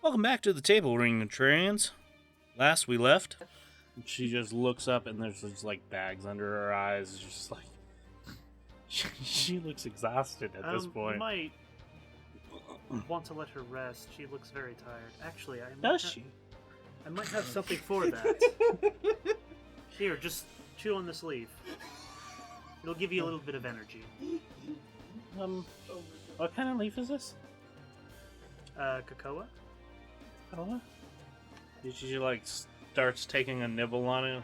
Welcome back to the table, Ring of Contrarians. Last we left, she just looks up and there's just like bags under her eyes. It's just like she looks exhausted at this point. You might want to let her rest. She looks very tired. Actually, I might have something for that. Here, just chew on this leaf. It'll give you a little bit of energy. What kind of leaf is this? Cocoa? Oh, she like starts taking a nibble on it.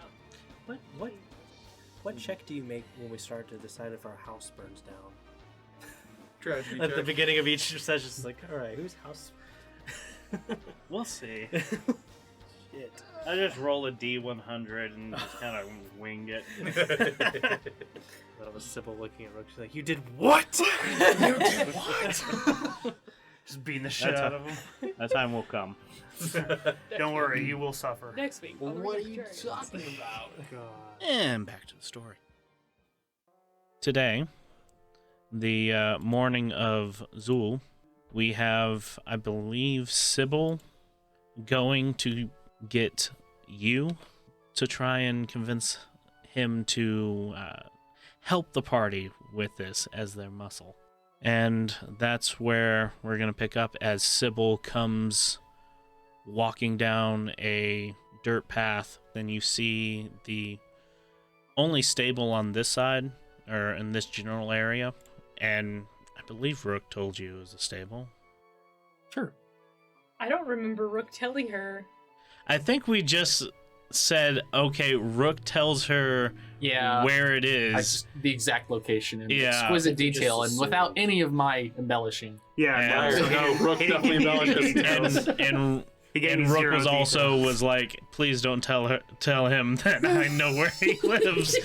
What check do you make when we start to decide if our house burns down? Tragedy At check. the beginning of each session, it's like, all right, whose house? We'll see. Shit. I just roll a D100 and just kind of wing it. That was Sybil looking at Rooke. She's like, "You did what? You did what?" Just beating the shit out of him. That time will come. Don't worry, you will suffer. Next week. Well, on what are Ring you of Contrarians. talking about? God. And back to the story. Today, the morning of Zul, we have, I believe, Sybil going to get you to try and convince him to help the party with this as their muscle. And that's where we're going to pick up as Sybil comes walking down a dirt path. Then you see the only stable on this side, or in this general area. And I believe Rooke told you it was a stable. Sure. I don't remember Rooke telling her. I think we just said, okay, Rooke tells her Yeah. where it is. The exact location in Yeah. exquisite Just detail and without assumed. any of my embellishing. Yeah, And- so No, he- Rooke he- definitely he- embellished he- details. and He gave and me Rooke zero was also details. was like, please don't tell him that I know where he lives.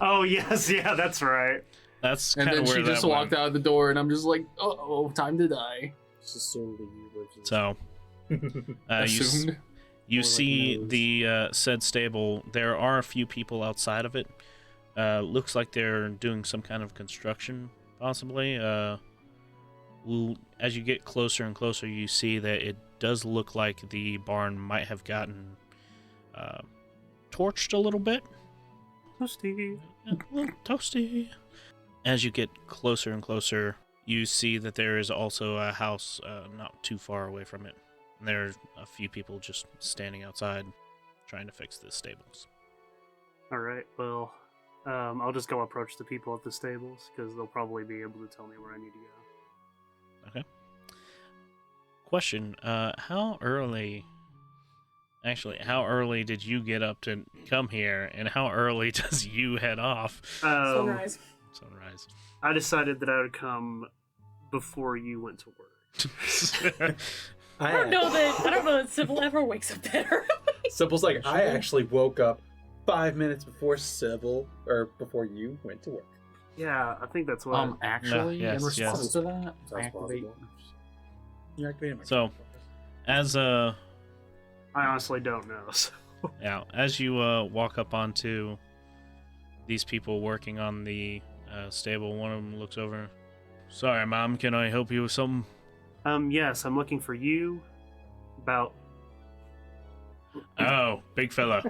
Oh, yes, yeah, that's right. That's And kind then of where she that just went. walked out the door, and I'm just like, oh, time to die. Just assume that you live in So, Assumed. you More like see nose. the said stable. There are a few people outside of it. Looks like they're doing some kind of construction, possibly. As you get closer and closer, you see that it does look like the barn might have gotten torched a little bit. Toasty. A little toasty. As you get closer and closer, you see that there is also a house not too far away from it. And there are a few people just standing outside trying to fix the stables. Alright, well, I'll just go approach the people at the stables, because they'll probably be able to tell me where I need to go. Okay. Question, how early did you get up to come here, and how early does you head off? Sunrise. Sunrise. I decided that I would come before you went to work. I don't know that Sybil ever wakes up that early. Sybil's like, I actually woke up 5 minutes before Sybil, or before you went to work. Yeah, I think that's what... Actually, Yeah, yes, in response yes. to that, Sounds activate. plausible. You activated my So, as I honestly don't know. So. yeah, as you walk up onto these people working on the stable, one of them looks over. Sorry, Mom, can I help you with something? Yes, I'm looking for you about... Oh, big fella.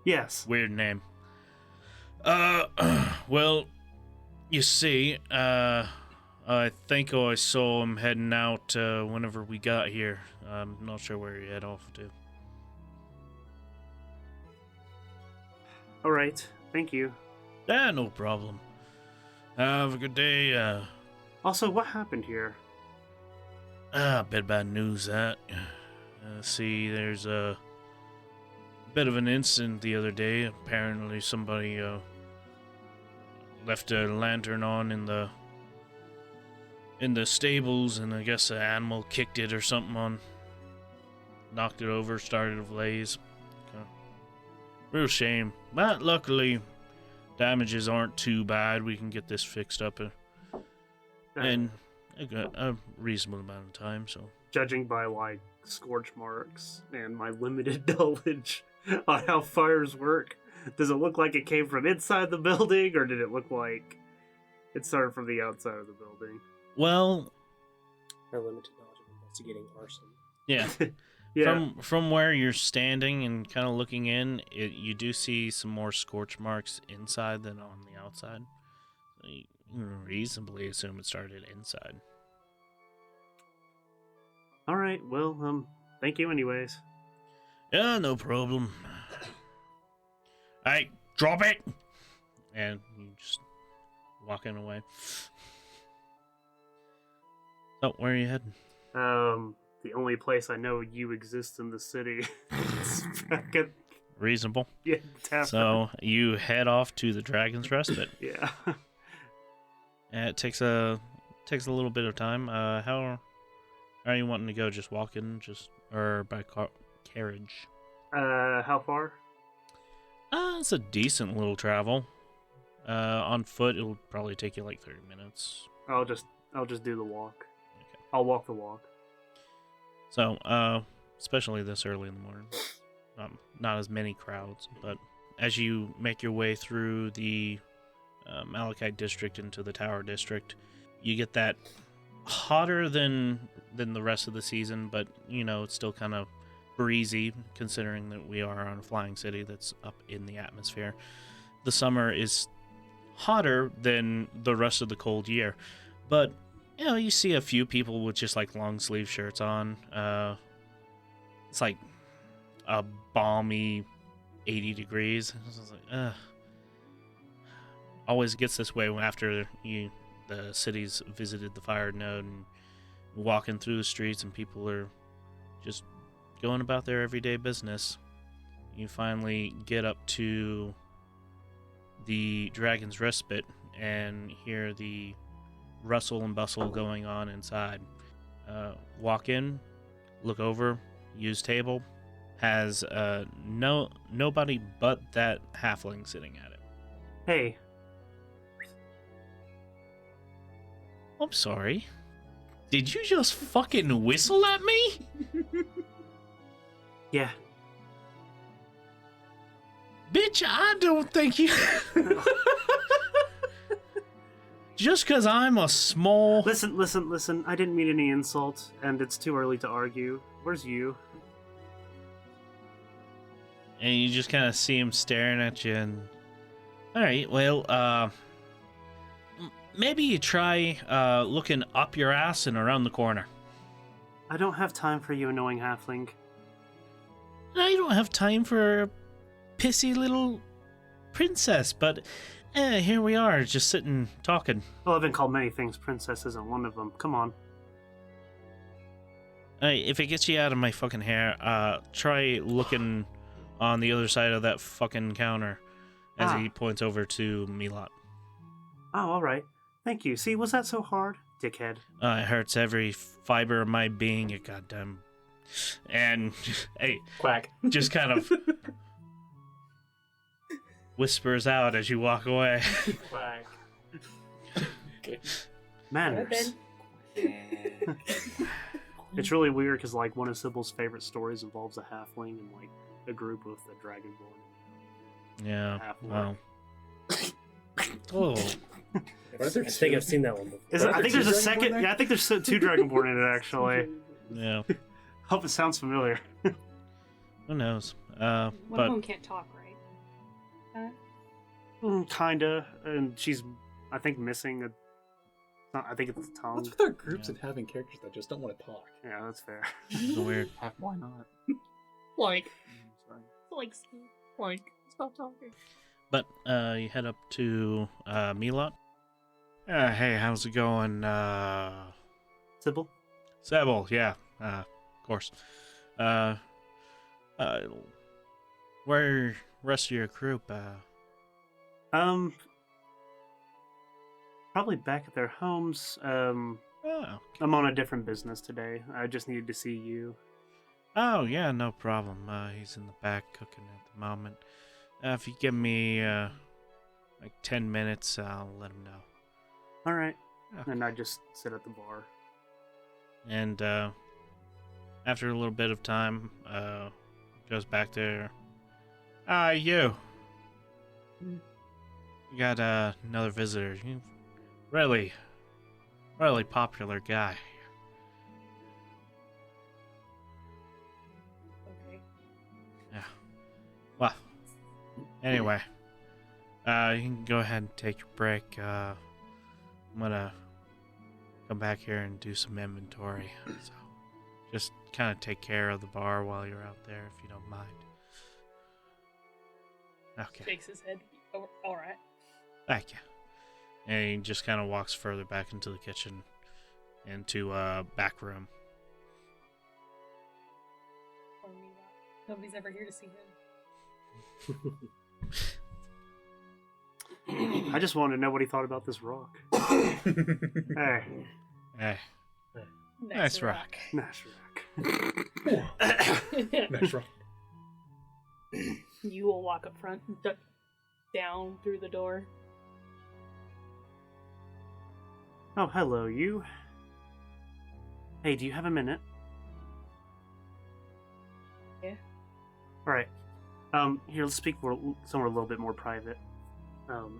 Yes. Weird name. Well, you see, I think I saw him heading out whenever we got here. I'm not sure where he head off to. Alright, thank you. No problem. Have a good day. Also, what happened here? Bit bad news that. See, there's a bit of an incident the other day. Apparently somebody left a lantern on in the stables, and I guess an animal kicked it or something on. Knocked it over, started a blaze. Real shame. But luckily, damages aren't too bad. We can get this fixed up in a reasonable amount of time, so... Judging by, like, scorch marks and my limited knowledge on how fires work, does it look like it came from inside the building, or did it look like it started from the outside of the building? Well, Our limited knowledge of investigating arson. Yeah. Yeah. From where you're standing and kind of looking in, you do see some more scorch marks inside than on the outside. So you can reasonably assume it started inside. All right. Well, thank you anyways. Yeah, no problem. Hey, drop it! And you just walking away. So, where are you heading? The only place I know you exist in the city. It's fucking Reasonable. yeah, tavern. So, you head off to the Dragon's Respite. Yeah. And it takes a little bit of time. How are you wanting to go? Just walking, or by carriage? How far? It's a decent little travel. On foot, it'll probably take you like 30 minutes. I'll just do the walk. Okay. I'll walk the walk. So, especially this early in the morning, not as many crowds. But as you make your way through the Malachite district into the Tower district, you get that hotter than the rest of the season, but it's still kind of breezy considering that we are on a flying city that's up in the atmosphere. The summer is hotter than the rest of the cold year, but you see a few people with just like long sleeve shirts on. It's like a balmy 80 degrees. It's like, always gets this way after the city's visited the fire node and walking through the streets and people are just going about their everyday business. You finally get up to the Dragon's Respite and hear the rustle and bustle going on inside. Walk in, look over, use table, has nobody but that halfling sitting at it. Hey. I'm sorry. Did you just fucking whistle at me? Yeah. Bitch, I don't think you... Just because I'm a small... Listen. I didn't mean any insult, and it's too early to argue. Where's you? And you just kind of see him staring at you and... Alright, well, maybe you try looking up your ass and around the corner. I don't have time for you annoying halfling. I don't have time for a pissy little princess, but here we are, just sitting, talking. Well, I've been called many things. Princess isn't one of them. Come on. If it gets you out of my fucking hair, try looking on the other side of that fucking counter as he points over to Milot. Oh, all right. Thank you. See, was that so hard? Dickhead. It hurts every fiber of my being, you goddamn... And, hey, Quack. just kind of whispers out as you walk away. Quack. Manners. It's really weird because, like, one of Sybil's favorite stories involves a halfling and, like, a group with a dragonborn. Yeah, Halfling. well... Oh. I think I've seen that one before. I think there's a second. Yeah, I think there's 2 dragonborn in it, actually. Yeah. Hope it sounds familiar. Who knows? One of But them can't talk, right? Kinda. And she's, I think, missing a... I think it's the tongue. What's with our groups and having characters that just don't want to talk? Yeah, that's fair. it's weird. Why not? Stop talking. But you head up to Milot. Hey, how's it going? Sybil? Sebel, yeah, of course. Where rest of your group? Probably back at their homes. Oh, I'm on a different business today. I just needed to see you. oh yeah, no problem. He's in the back cooking at the moment. If you give me like 10 minutes, I'll let him know. All right. Okay. And I just sit at the bar. And after a little bit of time, goes back there. You. You got another visitor. You really popular guy. Anyway, you can go ahead and take your break. I'm gonna come back here and do some inventory. So just kind of take care of the bar while you're out there, if you don't mind. Okay. Shakes his head. Oh, all right. Thank you. And he just kind of walks further back into the kitchen, into back room. Or me not. Nobody's ever here to see him. I just wanted to know what he thought about this rock. Hey, Hey, nice rock. nice rock. Nice rock. You will walk up front and duck down through the door. Oh, hello, you. Hey, do you have a minute? Yeah. All right. Here, let's speak somewhere a little bit more private.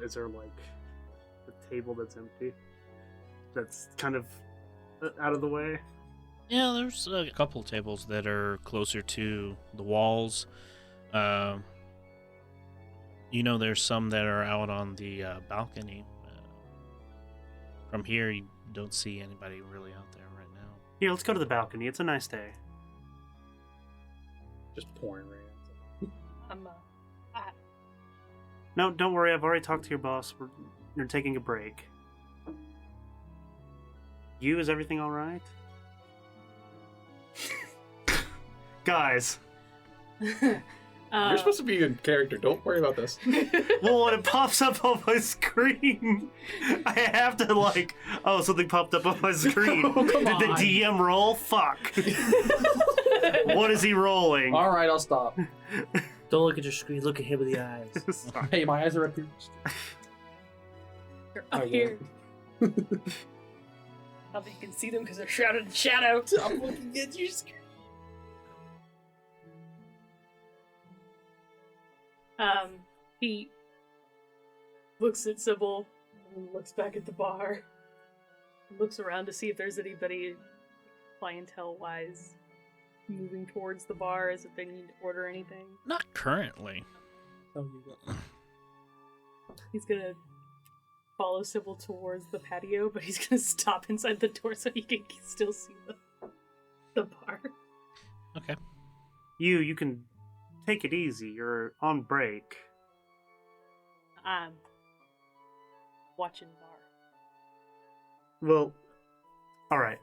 Is there like a table that's empty? That's kind of out of the way. Yeah, there's a couple tables that are closer to the walls. There's some that are out on the balcony. From here, you don't see anybody really out there right now. Here, let's go to the balcony. It's a nice day. Just pouring rain. No, don't worry. I've already talked to your boss. You're taking a break. You, is everything all right? Guys. You're supposed to be in character. Don't worry about this. Well, when it pops up on my screen, I have to something popped up on my screen. Oh, come Did the on. DM roll? Fuck. What is he rolling? All right, I'll stop. Don't look at your screen. Look at him with the eyes. Sorry. Hey, my eyes are up here. They're Oh, up yeah. here. How you can see them because they're shrouded in shadow. I'm looking at your screen. He looks at Sybil, and looks back at the bar, looks around to see if there's anybody clientele-wise moving towards the bar as if they need to order anything. Not currently. Oh, you go. He's gonna follow Sybil towards the patio, but he's gonna stop inside the door so he can still see the bar. Okay. You can take it easy. You're on break. I'm watching the bar. Well, alright.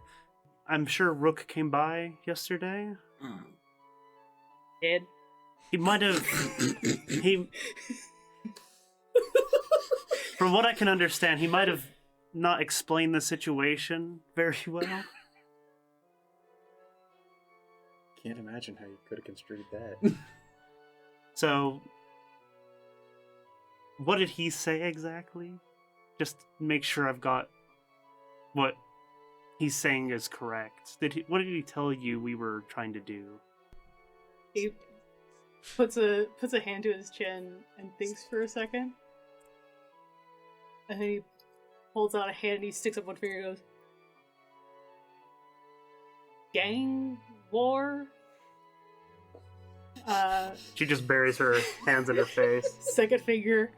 I'm sure Rooke came by yesterday. Ed? He might have... From what I can understand, he might have not explained the situation very well. Can't imagine how you could have construed that. So, what did he say exactly? Just make sure I've got what he's saying is correct. What did he tell you we were trying to do? He puts a hand to his chin and thinks for a second. And then he holds out a hand and he sticks up one finger and goes, gang war? She just buries her hands in her face. Second finger,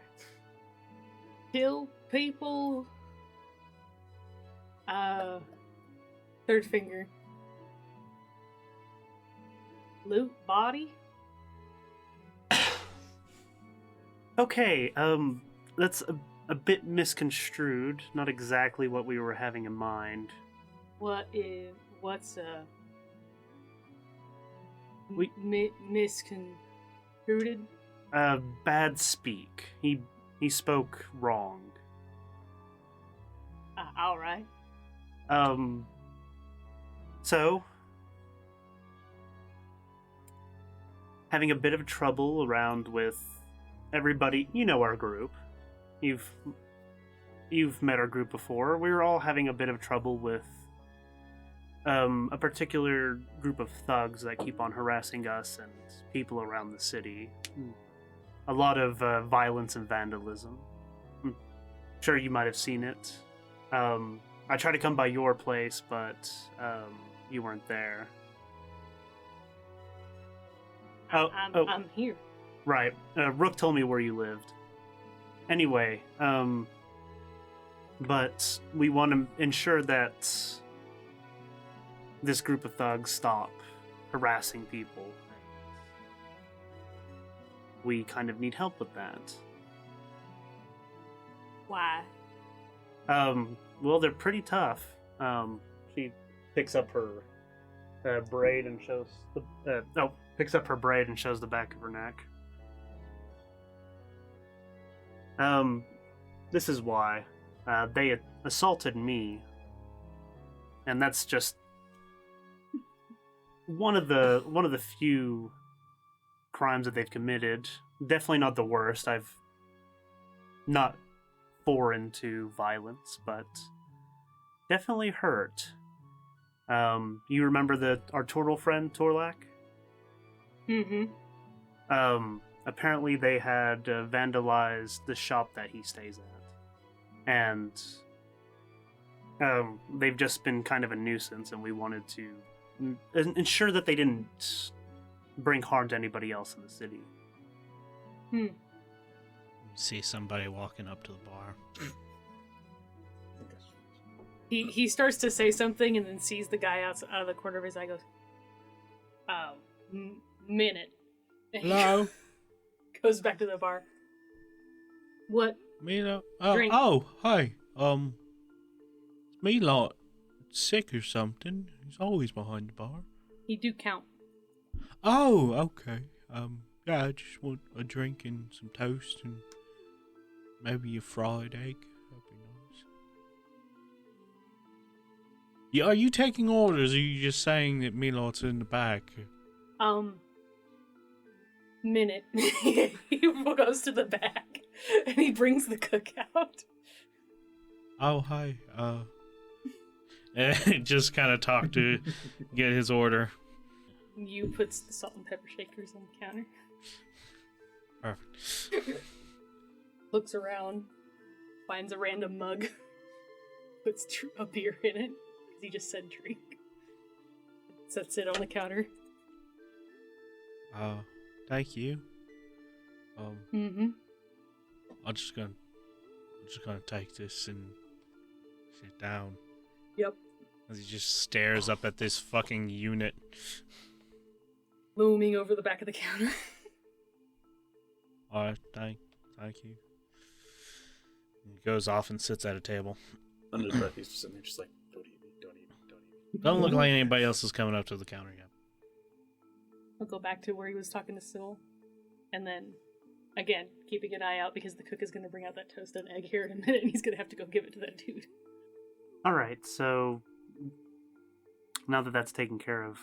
kill people. Third finger, loot body. Okay, that's a bit misconstrued. Not exactly what we were having in mind. What's We- misconstrued? Bad speak. He spoke wrong. All right. So, having a bit of trouble around with everybody. You know our group. You've met our group before. We were all having a bit of trouble with a particular group of thugs that keep on harassing us and people around the city. A lot of violence and vandalism. I'm sure you might have seen it. I tried to come by your place, but you weren't there. I'm here. Right. Rooke told me where you lived. Anyway, but we want to ensure that this group of thugs stop harassing people. We kind of need help with that. Why? Well, they're pretty tough. She picks up her braid and shows picks up her braid and shows the back of her neck. This is why. They assaulted me, and that's just one of the few crimes that they've committed. Definitely not the worst. I've not foreign to violence, but definitely hurt. You remember our turtle friend Torlak? Mm-hmm. Apparently they had vandalized the shop that he stays at, and they've just been kind of a nuisance, and we wanted to ensure that they didn't bring harm to anybody else in the city. See somebody walking up to the bar. He starts to say something and then sees the guy out of the corner of his eye. Goes, minute. Hello. Goes back to the bar. What? Mila. Drink. Oh, hi. Mila sick or something. He's always behind the bar. He do count. Oh, okay. Yeah, I just want a drink and some toast and maybe a fried egg. That'd be nice. Yeah, are you taking orders, or are you just saying that Milot's in the back? Minute. He goes to the back and he brings the cook out. Oh, hi. And just kind of talk to get his order. You puts the salt and pepper shakers on the counter. Perfect. Looks around, finds a random mug, puts a beer in it, because he just said drink. Sets it on the counter. Thank you. Mm-hmm. I'm just gonna take this and sit down. Yep. As he just stares up at this fucking unit. Looming over the back of the counter. Alright, thank you. He goes off and sits at a table. Under his breath, he's just sitting there, just like, don't eat. Doesn't look like anybody else is coming up to the counter yet. I'll go back to where he was talking to Syl. And then, again, keeping an eye out because the cook is going to bring out that toast and egg here in a minute and he's going to have to go give it to that dude. Alright, so now that that's taken care of,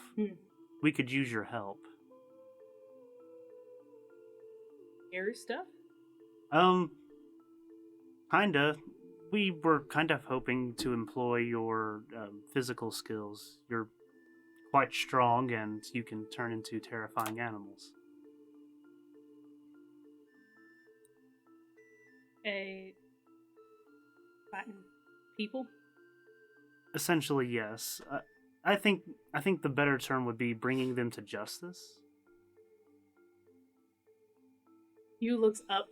we could use your help. Scary stuff? Kinda. We were kind of hoping to employ your physical skills. You're quite strong, and you can turn into terrifying animals. Fighting people? Essentially, yes. I think the better term would be bringing them to justice. Hugh looks up,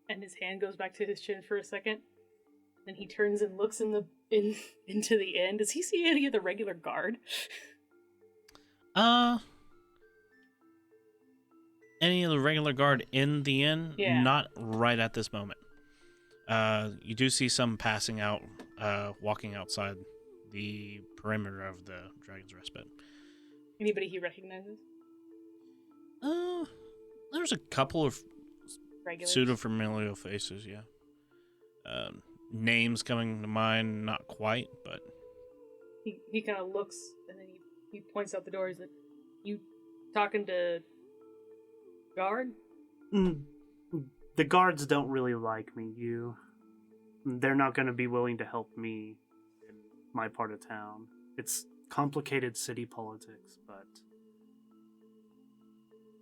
and his hand goes back to his chin for a second. Then he turns and looks into the inn. Does he see any of the regular guard? Any of the regular guard in the inn? Yeah. Not right at this moment. You do see some passing out, walking outside the perimeter of the Dragon's Respite. Anybody he recognizes? There's a couple of Regulars? pseudo-familiar faces, yeah. Names coming to mind, not quite, but... He kind of looks, and then he points out the door. He's like, you talking to guard? The guards don't really like me, They're not going to be willing to help me in my part of town. It's complicated city politics, but...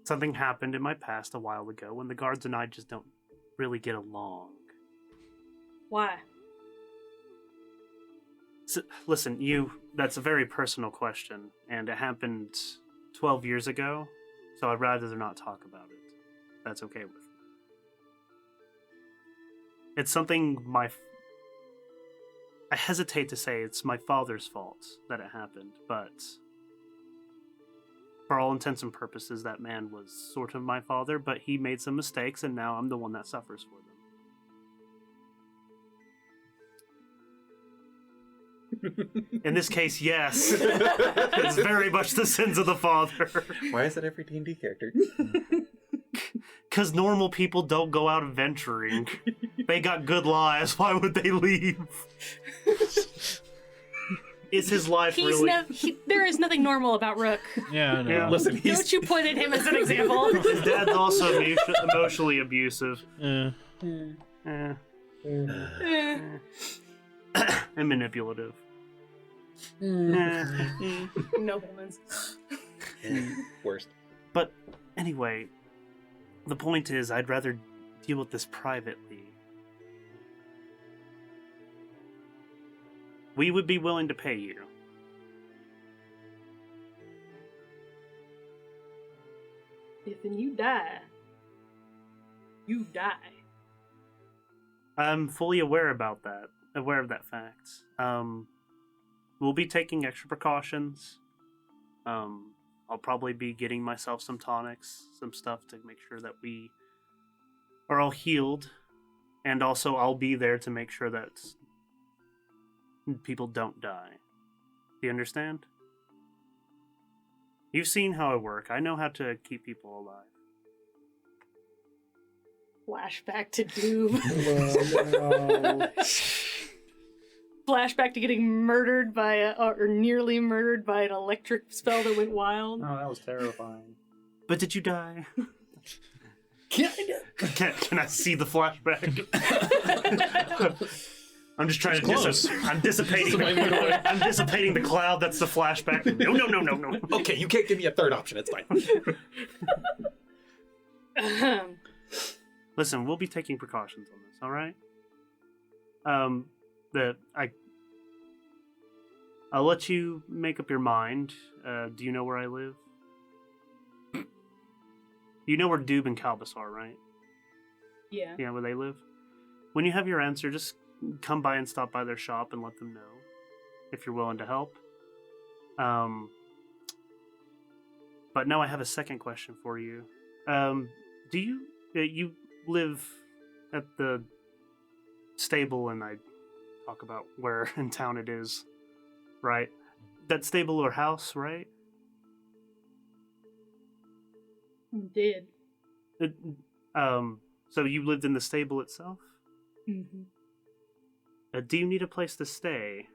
something happened in my past a while ago when the guards and I just don't really get along. Why? So, listen, that's a very personal question, and it happened 12 years ago, So I'd rather not talk about it. That's okay with me. It's something I hesitate to say it's my father's fault that it happened, but for all intents and purposes, that man was sort of my father, but he made some mistakes, and now I'm the one that suffers for them. In this case, yes. It's very much the sins of the father. Why is that every D&D character? Because normal people don't go out adventuring. They got good lives. Why would they leave? Is his life really... There is nothing normal about Rooke. Yeah, I know. Yeah. Listen, Don't you point at him as an example. His dad's also emotionally abusive. Eh. Eh. Eh. And manipulative. Nobleman's. worst. But anyway, the point is, I'd rather deal with this privately. We would be willing to pay you. If you die, you die. I'm fully aware of that fact. We'll be taking extra precautions. I'll probably be getting myself some tonics, some stuff to make sure that we are all healed. And also I'll be there to make sure that people don't die. Do you understand? You've seen how I work. I know how to keep people alive. Flashback to Doom. No. Flashback to getting murdered by or nearly murdered by an electric spell that went wild. Oh, that was terrifying. But did you die? Kinda. Can I see the flashback? I'm just trying I'm dissipating. I'm dissipating the cloud. That's the flashback. No. Okay, you can't give me a third option. It's fine. Listen, we'll be taking precautions on this. All right. I'll let you make up your mind. Do you know where I live? You know where Doob and Calbus are, right? Yeah. Yeah, where they live. When you have your answer, just come by and stop by their shop and let them know if you're willing to help. But now I have a second question for you. Do you live at the stable, and I talk about where in town it is, right? That stable or house, right? Did. So you lived in the stable itself? Mm-hmm. Do you need a place to stay?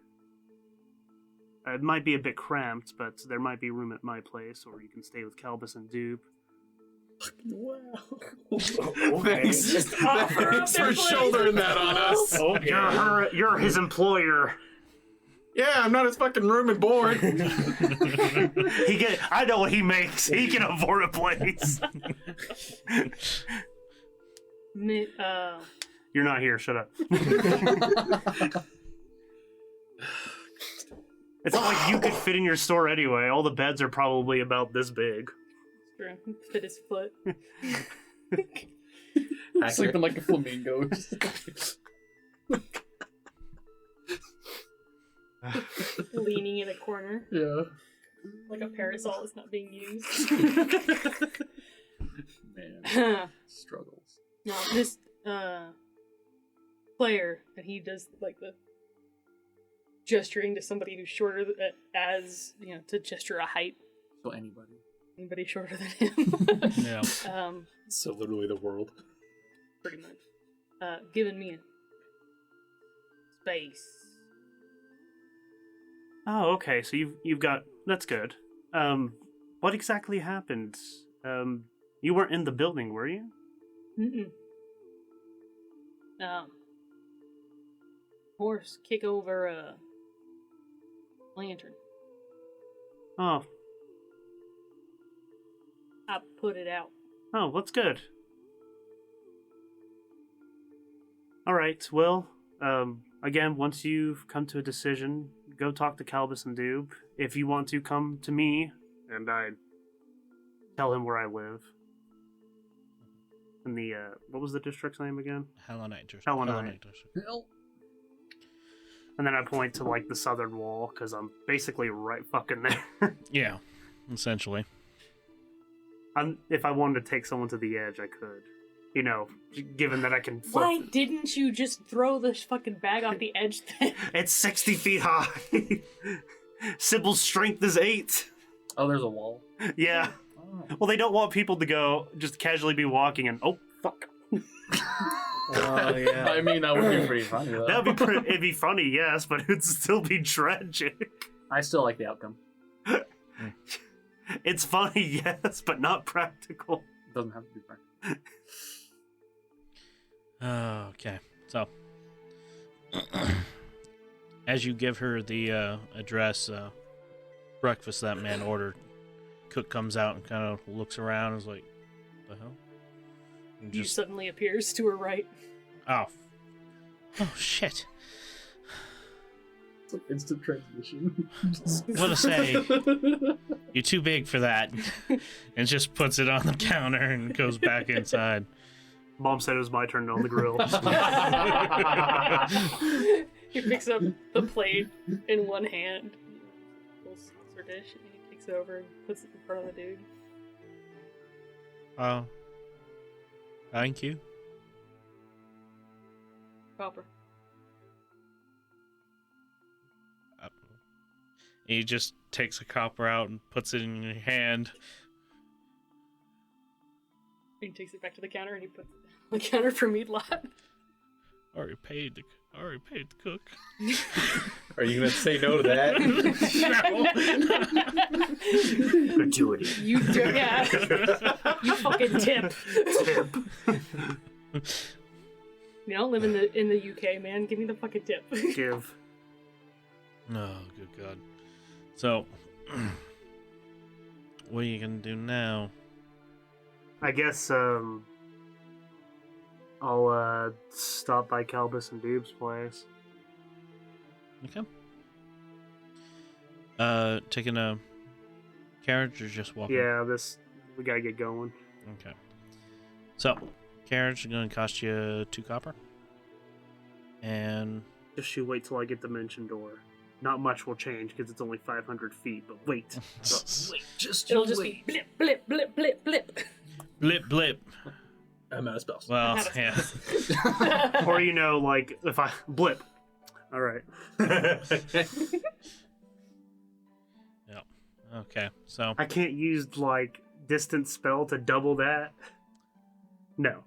It might be a bit cramped, but there might be room at my place, or you can stay with Calbus and Doob. Wow. Thanks. Just offer up Thanks their for place. shouldering that on us. You're his employer. Yeah, I'm not his fucking room and board. I know what he makes. He can afford a place. You're not here. Shut up. It's not like you could fit in your store anyway. All the beds are probably about this big. Fit his foot. Sleeping like a flamingo. Leaning in a corner. Yeah. Like a parasol is not being used. Man. Struggles. No, this player, and he does like the gesturing to somebody who's shorter as, to gesture a height. So anybody. Anybody shorter than him. Yeah. So literally the world. Pretty much. Giving me a space. Oh, okay. So you've got that's good. What exactly happened? You weren't in the building, were you? Mm-mm. Horse kick over a lantern. Oh. I put it out. Oh, that's good. All right. Well, again, once you've come to a decision, go talk to Calbus and Doob. If you want to come to me, and I Tell him where I live. In the what was the district's name again? Hellonite District. Hellonite. District. And then I point to like the southern wall because I'm basically right fucking there. Yeah, essentially. If I wanted to take someone to the edge, I could. You know, given that I can flip. Why didn't you just throw this fucking bag off the edge then? It's 60 feet high. Sybil's strength is 8. Oh, there's a wall. Yeah. Oh. Well, they don't want people to go just casually be walking and oh fuck. Oh yeah. I mean, that would be pretty funny, though. That would be it'd be funny, yes, but it'd still be tragic. I still like the outcome. It's funny, yes, but not practical. It doesn't have to be practical. Okay, so as you give her the address, breakfast that man ordered, cook comes out and kind of looks around and is like, "The hell?" And You suddenly appears to her right. oh shit! It's like instant transmission. What to say? You're too big for that, and just puts it on the counter and goes back inside. Mom said it was my turn on the grill. He picks up the plate in one hand, little saucer dish, and he takes it over and puts it in front of the dude. Oh, thank you. Copper. He just takes a copper out and puts it in your hand. He takes it back to the counter and he puts it on the counter for meat-lot. Already paid the cook. Are you gonna say no to that? Gratuity. You do, yeah. You fucking tip. Tip. You don't live in the UK, man. Give me the fucking tip. Give. Oh, good God. So, what are you gonna do now? I guess I'll stop by Calbus and Dube's place. Okay. Taking a carriage or just walking? Yeah, we gotta get going. Okay. So, carriage is gonna cost you 2 copper. And Just you wait till I get the mention door. Not much will change because it's only 500 feet, but wait. It'll just be blip, blip, blip, blip, blip. blip blip. I'm out of spells. Well, Out of yeah. Or, like, if I... Blip. Alright. Yeah. Okay. So I can't use, like, distance spell to double that. No.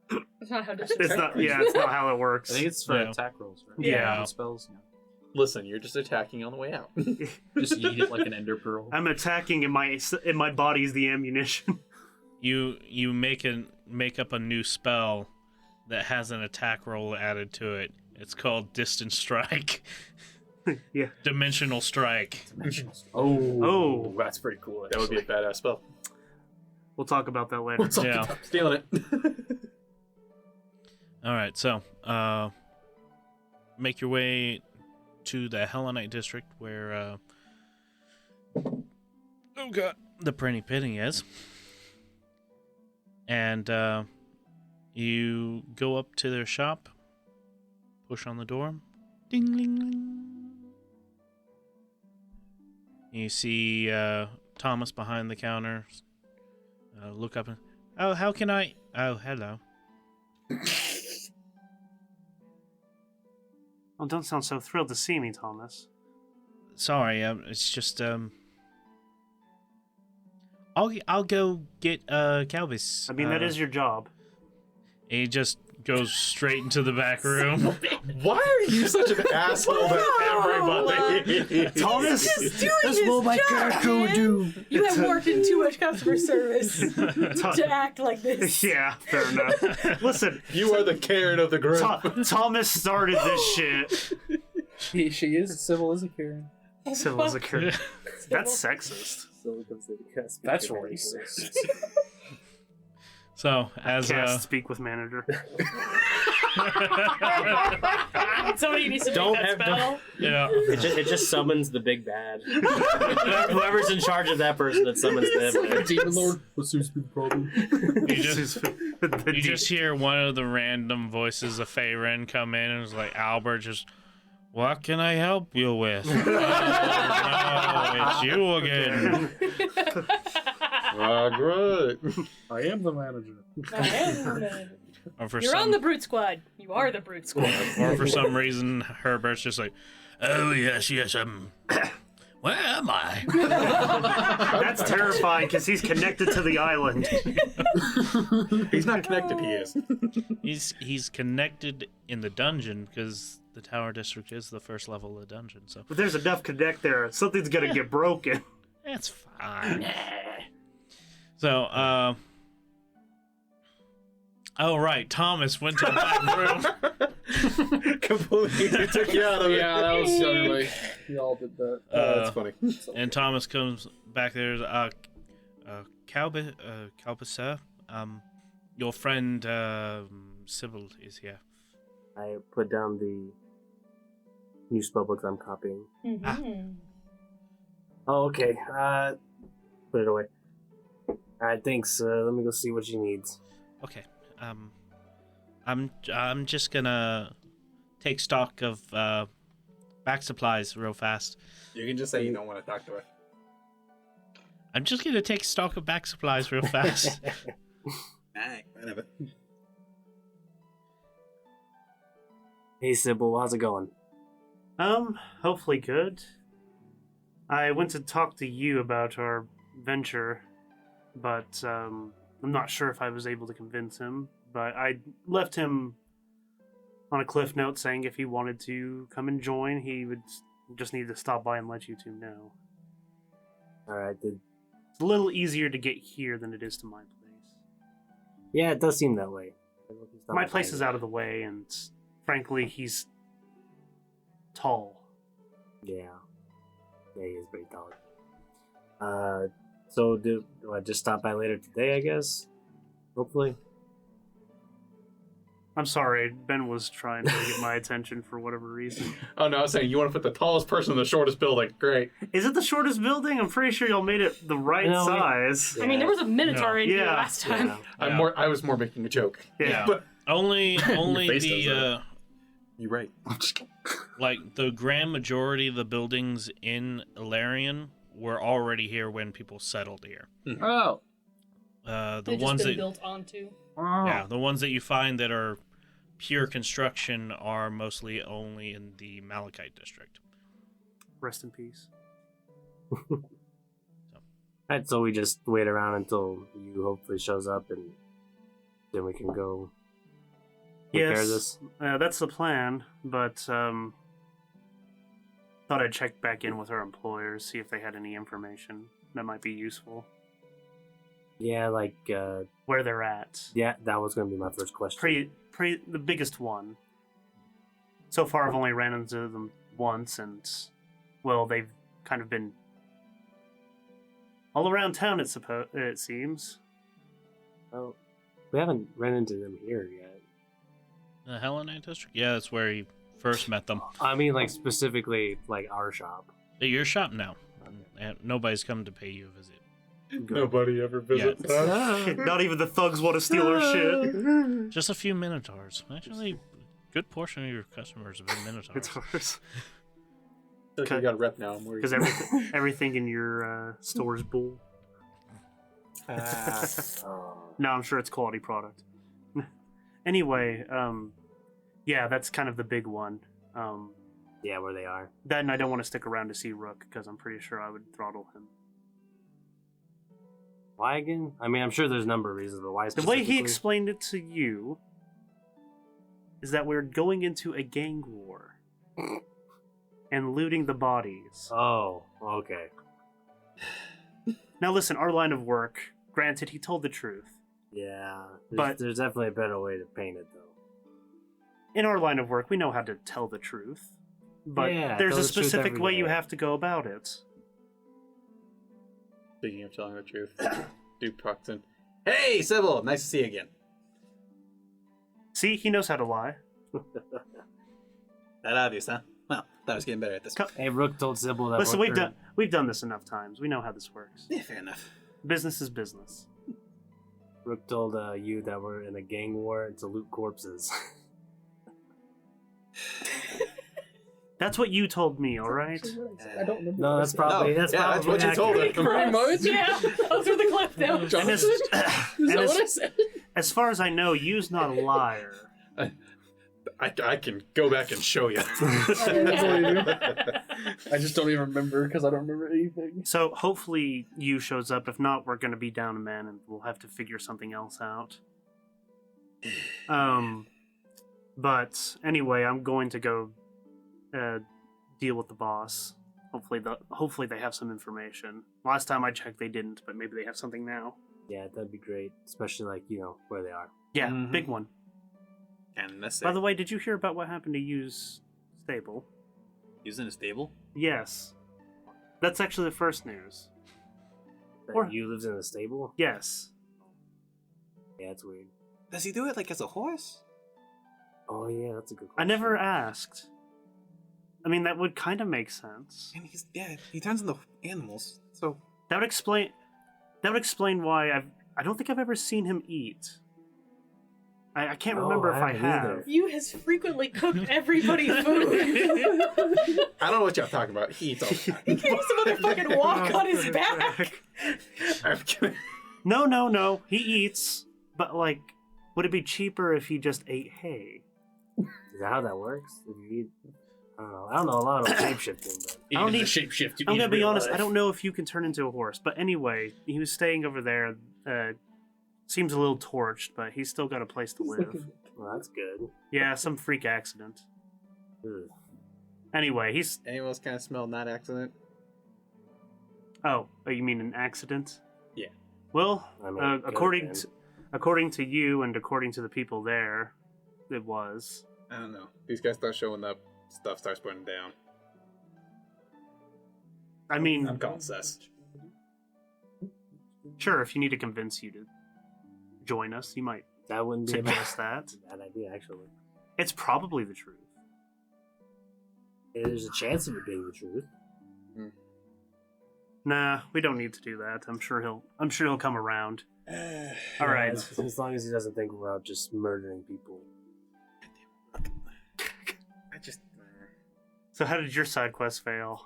That's not how It's not, yeah, it's not how it works. I think it's for Yeah. attack rolls, right? Yeah. Not spells. Yeah. Listen, you're just attacking on the way out. Just eat it like an ender pearl. I'm attacking and my body is the ammunition. you make up a new spell that has an attack roll added to it. It's called Distant Strike. Yeah. Dimensional Strike. Oh. That's pretty cool. That would be a badass spell. We'll talk about that later. Yeah. Stealing it. All right. So, make your way to the Hellonite district where oh god, the Pretty Pitting is. And you go up to their shop, push on the door, ding ling ling. You see Thomas behind the counter. Look up and, oh, how can I? Oh, hello. Oh, don't sound so thrilled to see me, Thomas. Sorry, it's just I'll go get Calvis. I mean, that is your job. He just goes straight into the back room. Why are you such an asshole to everybody? Thomas, This will my character do. You have worked in too much customer service to act like this. Yeah, fair enough. Listen, You are the Karen of the group. Thomas started this shit. She is. Sybil is a Karen. Civil as a kid. That's sexist. That's racist. So as Cast speak with manager. Somebody needs to Don't make that have- spell. Yeah. It just summons the big bad. Whoever's in charge of that person that summons them. Demon Lord. What seems to be the problem? You just hear one of the random voices of Feyrin come in and it's like Albert just, what can I help you with? Oh, no, it's you again. Great. I am the manager. Or for You're some, on the Brute Squad. You are the Brute Squad. or for some reason, Herbert's just like, oh yes, where am I? That's terrifying because he's connected to the island. He's not connected, he is. He's connected in the dungeon because the Tower District is the first level of the dungeon. So But there's enough connect there. Something's gonna get broken. that's fine. So, oh right, Thomas went to the back room. Completely took you out of it. Yeah, that was everybody. We all did that. That's funny. And Thomas comes back there. Calbasa, your friend Sybil is here. I put down the new spellbooks I'm copying. Mhm. Oh, okay. Put it away. Alright, thanks. Let me go see what she needs. Okay. I'm just gonna take stock of back supplies real fast. You can just say you don't want to talk to her. I'm just gonna take stock of back supplies real fast. Alright, whatever. Hey, Sybil, how's it going? Hopefully good. I went to talk to you about our venture, but I'm not sure if I was able to convince him. But I left him on a cliff note saying if he wanted to come and join, he would just need to stop by and let you two know. Alright, It's a little easier to get here than it is to my place. yeah, it does seem that way. My place is out of the way, and frankly, he's tall. Yeah. Yeah, he is pretty tall. So do I just stop by later today, I guess? Hopefully. I'm sorry, Ben was trying to get my attention for whatever reason. Oh no, I was saying you want to put the tallest person in the shortest building. Great. Is it the shortest building? I'm pretty sure y'all made it the right No, size. I mean, there was a Minotaur in here Yeah. last time. Yeah. I was more making a joke. Yeah. But only face does the that. You're right. like the grand majority of the buildings in Ilarion were already here when people settled here. Oh. The They've ones just been that built onto. yeah, the ones that you find that are pure construction are mostly only in the Malachite district. Rest in peace. Alright, so we just wait around until you hopefully shows up and then we can go take care of this. That's the plan, but thought I'd check back in with our employers, see if they had any information that might be useful. Yeah, like, Where they're at. yeah, that was going to be my first question. The biggest one. So far, I've only ran into them once, and, well, they've kind of been all around town, it seems. Oh, we haven't run into them here yet. The Hellenite district? Yeah, that's where you first met them. I mean, like, specifically, like, our shop. At your shop now. And nobody's come to pay you a visit. Nobody ever visits us. Not even the thugs want to steal our shit. Just a few Minotaurs. Actually, a good portion of your customers have been Minotaurs. It's ours. You got a rep now. I'm worried. Because everything in your store is bull. No, I'm sure it's quality product. Anyway, yeah, that's kind of the big one. Yeah, where they are. That, and I don't want to stick around to see Rooke because I'm pretty sure I would throttle him. Why again? I mean, I'm sure there's a number of reasons, but why The way he specifically? explained it to you is that we're going into a gang war and looting the bodies. Oh, okay. Now listen, our line of work, granted, he told the truth. Yeah, But- there's definitely a better way to paint it, though. In our line of work, we know how to tell the truth. But Yeah, there's tell a the truth specific every way you day. have to go about it. Speaking of telling the truth, Duke walks in. Hey, Sybil, nice to see you again. See, he knows how to lie. That obvious, huh? Well, that was getting better at this. Hey, Rooke told Sybil that. Listen, we've done this enough times. We know how this works. Yeah, fair enough. Business is business. Rooke told you that we're in a gang war to loot corpses. That's what you told me, all right? I don't remember. No, that's probably that's what you told her. Pretty much. Yeah, I'll throw the clip down. And as, Is and that as- what I said? as far as I know, you's not a liar. I can go back and show you. I just don't even remember because I don't remember anything. So hopefully you shows up. If not, we're going to be down a man and we'll have to figure something else out. But anyway, I'm going to go deal with the boss. Hopefully they have some information. Last time I checked, they didn't, but maybe they have something now. Yeah, that'd be great, especially like where they are. Yeah, Mhm. big one. And that's By the way, did you hear about what happened to Yu's stable? using a stable. Yes. That's actually the first news. That Or- you lives in a stable. Yes. Yeah, it's weird. Does he do it like as a horse? Oh yeah, that's a good I question. never asked. I mean, that would kind of make sense. And he turns into animals. So That would explain why I don't think I've ever seen him eat. I can't No, remember if I I haven't have. either. You has frequently cooked everybody food. I don't know what y'all talking about. He eats all the time. He can't some motherfucking walk on his back. I'm kidding. No. He eats, but like, would it be cheaper if he just ate hay? Is that how that works? If you eat, I don't know a lot about shapeshifting, but I don't need- shapeshift. I'm gonna be honest. I don't know if you can turn into a horse, but anyway, he was staying over there. Seems a little torched, but he's still got a place to live. well, that's good. Yeah, some freak accident. Ugh. Anyway, he's. Anyone else kind of smell not accident? Oh, you mean an accident? Yeah. Well, I mean, according to you and according to the people there, it was. I don't know. These guys start showing up. Stuff starts burning down. I mean, I'm calling Cess. sure, if you need to convince you to join us, you might that wouldn't be a bad, suggest that. bad idea, actually. It's probably the truth. There's a chance of it being the truth. Nah, we don't need to do that. I'm sure he'll come around. All right. As long as he doesn't think we're out just murdering people. I just. So how did your side quest fail?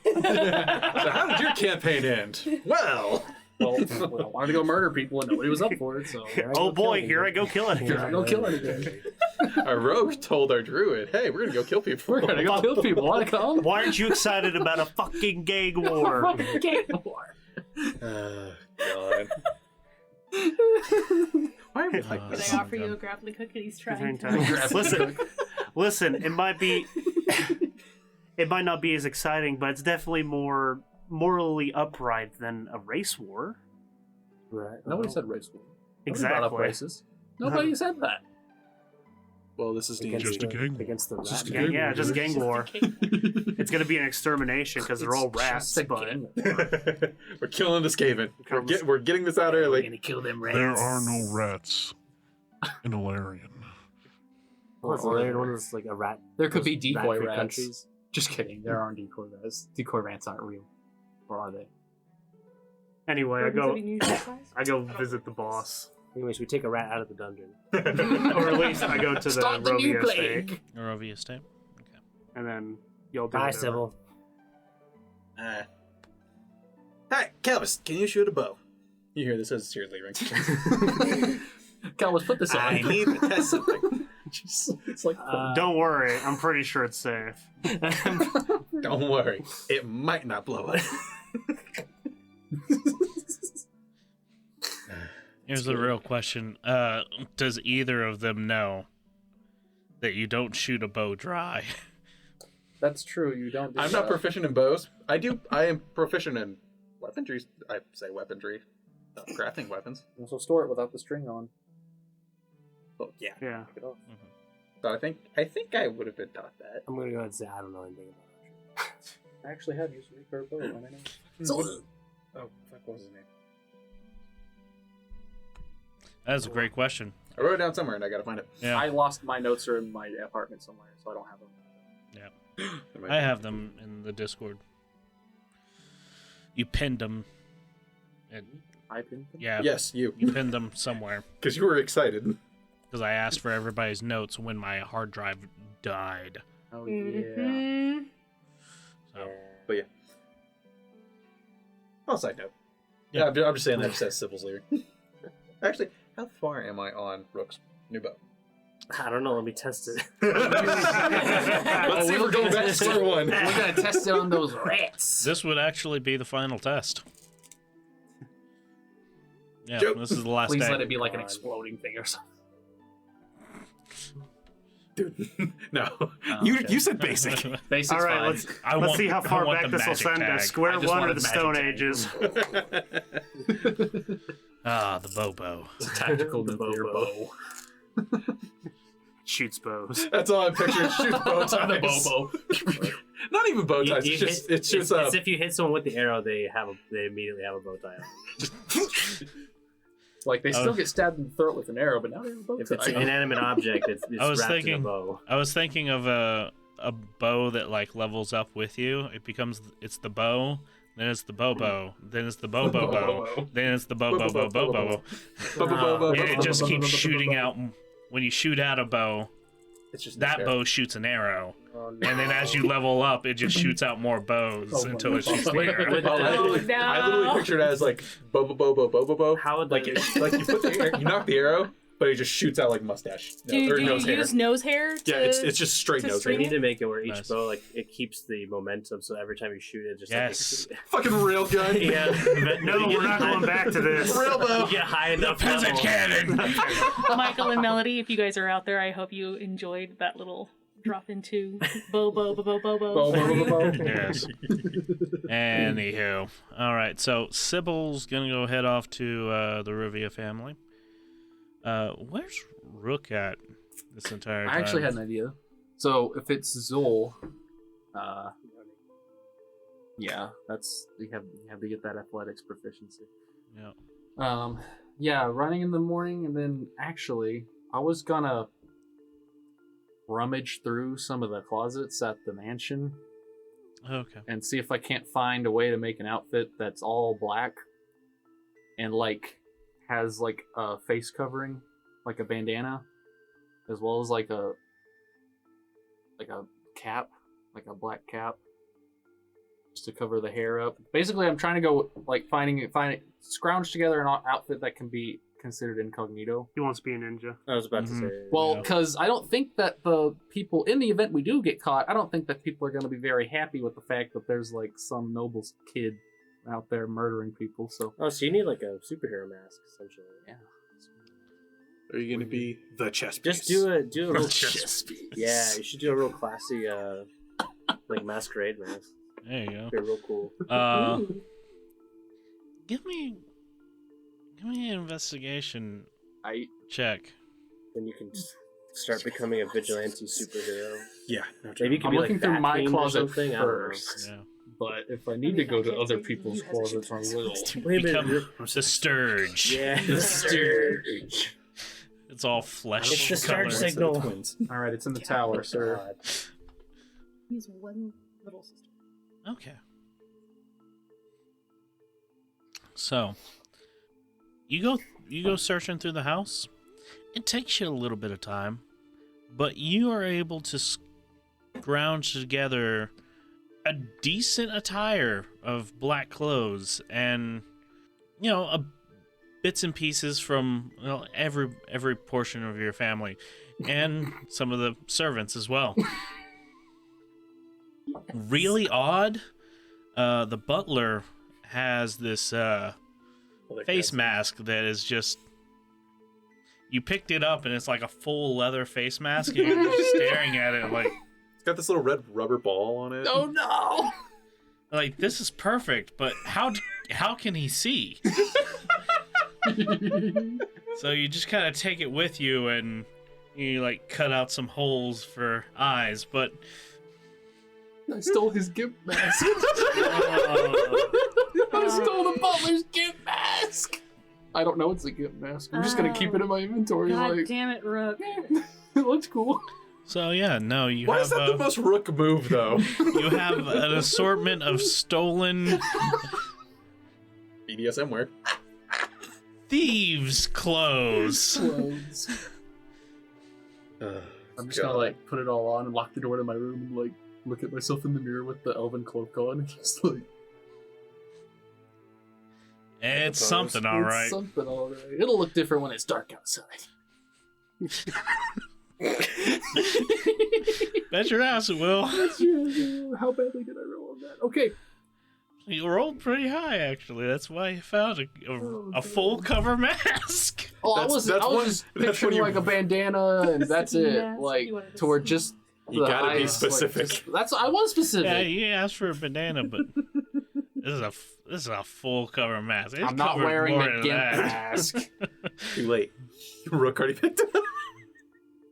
So how did your campaign end? Well, Well, I wanted to go murder people and nobody was up for it, so Here I Oh go boy, killing here I them. go killing here I go kill anything. our rogue told our druid, "Hey, we're gonna go kill people. We're gonna go kill people. Wanna come? Why aren't you excited about a fucking gang war? Gang war. God. Why are we like Can this? I offer you a grappling hook? And he's trying to. Listen, it might not be as exciting, but it's definitely more morally upright than a race war. Right. Nobody well, said race war. Nobody brought up Exactly. races. Nobody said that. Well, this is against dangerous. Just a the- gang war. Against the Just rat a gang. Yeah, just gang war. It's gonna be an extermination because they're all It's rats. just a But gang. We're killing the Skaven. We're getting this out early. gonna kill them There are no rats in Alarian. What's the layered one? Is like a rat. There could be those decoy rat-free rats. countries. Just kidding. There aren't decoy rats. Decoy rats aren't real. Or are they? anyway, Or visiting you guys? I go visit the boss, Anyways, we take a rat out of the dungeon. or at least I go to the Start the new Rovia plague. estate, Rovia estate. Okay. and then you'll do Hi, whatever. Sybil. Hi, Calvis. Can you shoot a bow? You hear this as seriously, Ring. Cal, let's put this on. I need to test something. It's like Don't worry, I'm pretty sure it's safe. Don't worry, it might not blow up. Here's the real question. Does either of them know that you don't shoot a bow dry? that's true. You don't. Do I'm not proficient in bows. I am proficient in weaponry. I say weaponry, crafting weapons. So store it without the string on. Well, yeah. Yeah. Take it off. So I think I would have been taught that. I'm gonna go ahead and say I don't know anything about it. I actually have used a recurve bow. I know. Oh, fuck, what was his name? That's a great question. I wrote it down somewhere and I gotta find it. Yeah. I lost my notes are in my apartment somewhere, so I don't have them. I have them in the Discord. You pinned them. I pinned them? Yeah. Yes, you. You pinned them somewhere. Because you were excited. Because I asked for everybody's notes when my hard drive died. Oh, Mhm. So, But yeah. On side note. Yeah. I'm just saying that just says Sybil's leaving. Actually, how far am I on Rook's new bow? I don't know. Let me test it. Let's see if we're going back to square one. We're gonna test it on those rats. this would actually be the final test. Yeah, Joke. this is the last Please day. let it be like an exploding thing or something. Dude, no. okay. You said basic. Basic's All right, fine. let's see how far want back the this will magic send tag. us. Square I just one or wanted the magic Stone tag. Ages. Ah, the Bobo. It's a tactical nuclear bow. Shoots bows. That's all I'm picturing. Shoots bow ties. The bobo. Not even bow ties. It's just it shoots up. It's if you hit someone with the arrow, they immediately have a bow tie on. Like they still get stabbed in the throat with an arrow, but now they have a bow If tie. it's an inanimate object, it's I was wrapped in a thinking- bow. I was thinking of a bow that like levels up with you. It's the bow, then it's the Bobo, then it's the Bobo, then it's the Bobo. And it just keeps shooting out. When you shoot out a bow, It's just that bow shoots an arrow, and then as you level up, it just shoots out more bows until it shoots the arrow. I literally pictured it as like bo. How would Like you put you knock the arrow, but it just shoots out like mustache. Do you nose hair. use nose hair? Yeah, it's just straight to nose They hair. need to make it where each Nice. bow, like, it keeps the momentum, so every time you shoot it, just Yes. Fucking rail gun. yeah. No, we're not going back to this. Rail bow. You get high The enough peasant level. cannon. Michael and Melody, if you guys are out there, I hope you enjoyed that little drop into Bobo. Yes. Anywho, all right. So Sybil's gonna go head off to the Rivia family. Where's Rooke at this entire time? I actually had an idea. So if it's Zol, yeah, that's you have to get that athletics proficiency. Yeah. Yeah, running in the morning, and then actually, I was gonna rummage through some of the closets at the mansion Okay. and see if I can't find a way to make an outfit that's all black and like has like a face covering, like a bandana, as well as like a cap, like a black cap, just to cover the hair up. Basically, I'm trying to go like scrounge together an outfit that can be considered incognito. He wants to be a ninja. I was about to Mhm. say. Well, Yeah. because I don't think that the people in the event we do get caught, I don't think that people are going to be very happy with the fact that there's like some noble's kid out there murdering people. So Oh, so you need like a superhero mask, essentially. yeah, Are you gonna be the chess piece? Just do a real chess piece. Yeah, you should do a real classy like masquerade mask. There you go. They're real cool. Give me an investigation check. Then you can start becoming a vigilante superhero. Yeah. No, Maybe you could I'm be looking like through my Batfiend or closet something. I don't know. first. Yeah. But if I need to go to other people's closets, I will. Wait a Become minute. the Sturge. Yeah, the Sturge. It's all flesh. It's the Sturge color. signal. All right, it's in the tower, sir. God. He's one little sister. Okay. So, you go searching through the house. It takes you a little bit of time, but you are able to scrounge together a decent attire of black clothes and bits and pieces from every portion of your family and some of the servants as well. Really odd. The butler has this face mask that is just. You picked it up and it's like a full leather face mask, and you're just staring at it like. It's got this little red rubber ball on it. Oh no! Like, this is perfect, but how can he see? So you just kind of take it with you and you like cut out some holes for eyes, but. I stole his gimp mask. I stole the butler's gimp mask. I don't know it's a gimp mask. I'm just gonna keep it in my inventory. God like, damn it, Rooke. it looks cool. So yeah, no, you Why have is that the most Rooke move, though? you have an assortment of stolen BDSM wear. thieves' clothes. I'm just gonna like put it all on and lock the door to my room and like look at myself in the mirror with the elven cloak on and just like It's something, all right. It's something all right. It'll look different when it's dark outside. Bet your ass it will. How badly did I roll on that? Okay. You rolled pretty high, actually. That's why you found a full cover mask. Oh, I That's was when- just that's picturing when you- like a bandana and that's it. Yes, Like you wanted to to where see. just You the gotta be eyes, like, specific. just- that's I was specific. Yeah, you asked for a banana, but this is a full cover mask. It's I'm not covered wearing more a than gimp that. mask. Too late. Rook already picked it up.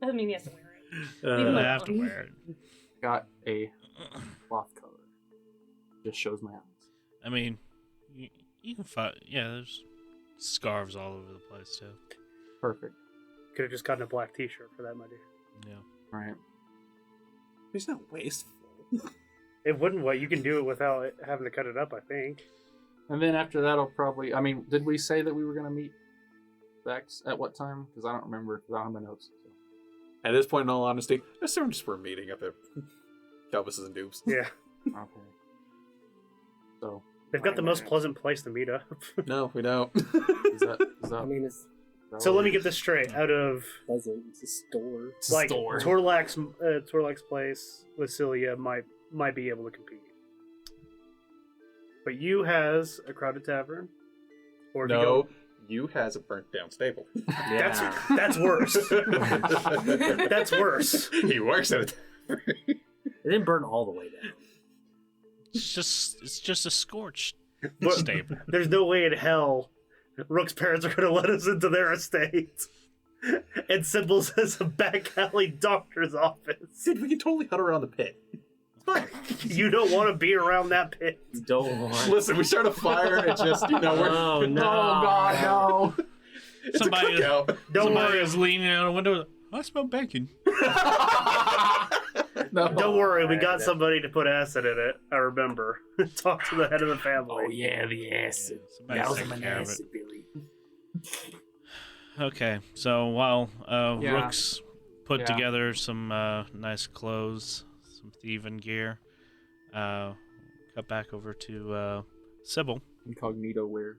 Doesn't mean you have to wear it. You Leave him don't have to alone. wear it. Got a cloth cover. Just shows my eyes. I mean, you can find. Yeah, there's scarves all over the place too. Perfect. Could have just gotten a black T-shirt for that, my dear. Yeah. Right. He's not wasteful. It wouldn't. What you can do it without having to cut it up, I think. And then after that, I'll probably. I mean, did we say that we were gonna meet Vex at what time? Because I don't remember. Because I don't have my notes. So. At this point, in all honesty, I assume just we're meeting up at Calvis's and Dupes. Yeah, Okay. So they've got the most pleasant place to meet up. No, we don't. is that I mean, it's So let me get this straight. Out of pleasant. It's a store. like store. Torlak's place, Lucilia might be able to compete. But you has a crowded tavern, or if you No, go, you has a burnt down stable. that's worse. That's worse. He works at it. It didn't burn all the way down. It's just a scorched But stable. there's no way in hell Rook's parents are going to let us into their estate. And Symbols as a back alley doctor's office. Dude, we can totally hunt around the pit. You don't want to be around that pit. You don't want. Listen, we start a fire and just, we're... Oh no! Oh God, no! It's Somebody- a cookout. Don't Somebody worry. is leaning out a window. I smell bacon. No. Don't worry, we got somebody to put acid in it. I remember. Talk to the head of the family. Oh yeah, the acid. Somebody's That was taking an care of it. acid, Billy. Okay, so while Yeah. Rook's put Yeah. together some nice clothes, some thieving gear, cut back over to Sybil, Incognito wear.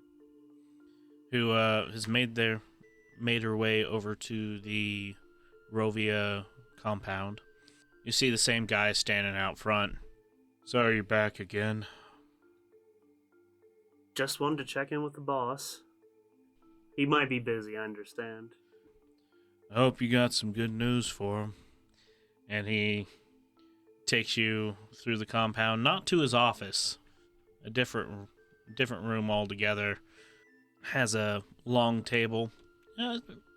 who has made her way over to the Rovia compound. You see the same guy standing out front. Sorry you're back again. Just wanted to check in with the boss. He might be busy, I understand. I hope you got some good news for him. And he takes you through the compound, not to his office, a different room altogether. Has a long table,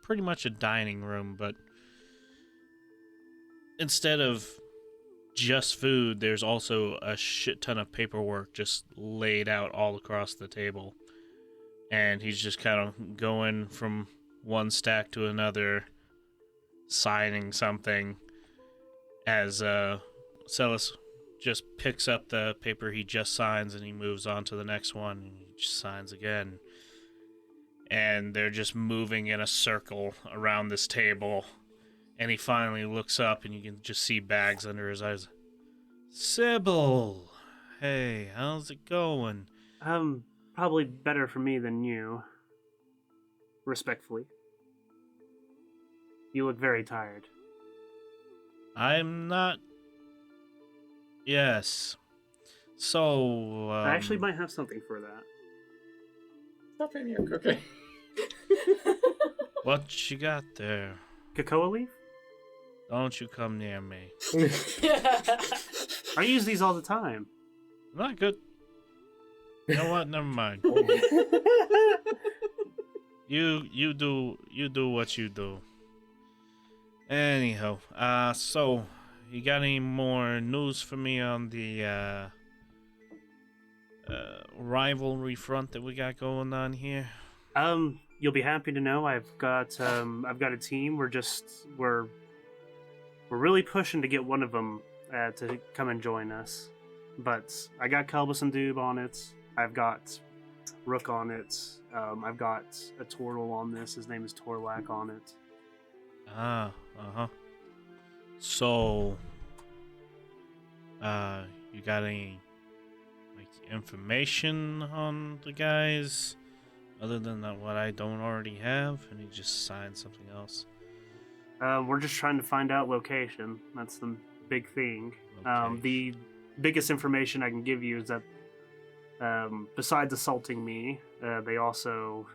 pretty much a dining room, but instead of just food, there's also a shit ton of paperwork just laid out all across the table. And he's just kind of going from one stack to another, signing something as Celis just picks up the paper he just signs and he moves on to the next one and he just signs again. And they're just moving in a circle around this table. And he finally looks up and you can just see bags under his eyes. Sybil! Hey, how's it going? Probably better for me than you. Respectfully. You look very tired. I'm not... Yes. So, I actually might have something for that. Stop any okay. What you got there? Cocoa leaf? Don't you come near me. I use these all the time. Not good. You know what? Never mind. You do what you do. Anyhow, so you got any more news for me on the rivalry front that we got going on here? you'll be happy to know I've got a team. We're really pushing to get one of them to come and join us. But I got Kelbus and Doob on it. I've got Rooke on it. I've got a turtle on this. His name is Torlak on it. So, you got any information on the guys other than that what I don't already have? And he just signed something else. We're just trying to find out location. That's the big thing. Okay. The biggest information I can give you is that besides assaulting me, they also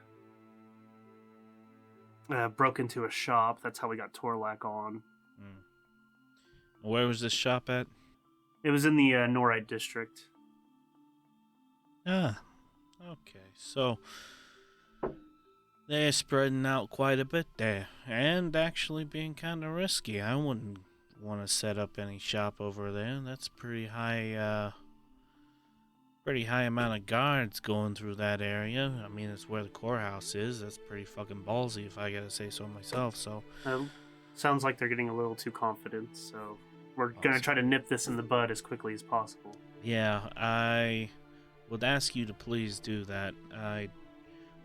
broke into a shop. That's how we got Torlak on. Where was this shop at? It was in the Norite district. Okay. So they're spreading out quite a bit there, and actually being kind of risky. I wouldn't want to set up any shop over there. That's pretty high amount of guards going through that area. I mean, it's where the courthouse is. That's pretty fucking ballsy, if I gotta say so myself. So Sounds like they're getting a little too confident, so we're gonna try to nip this in the bud as quickly as possible. yeah, I would ask you to please do that.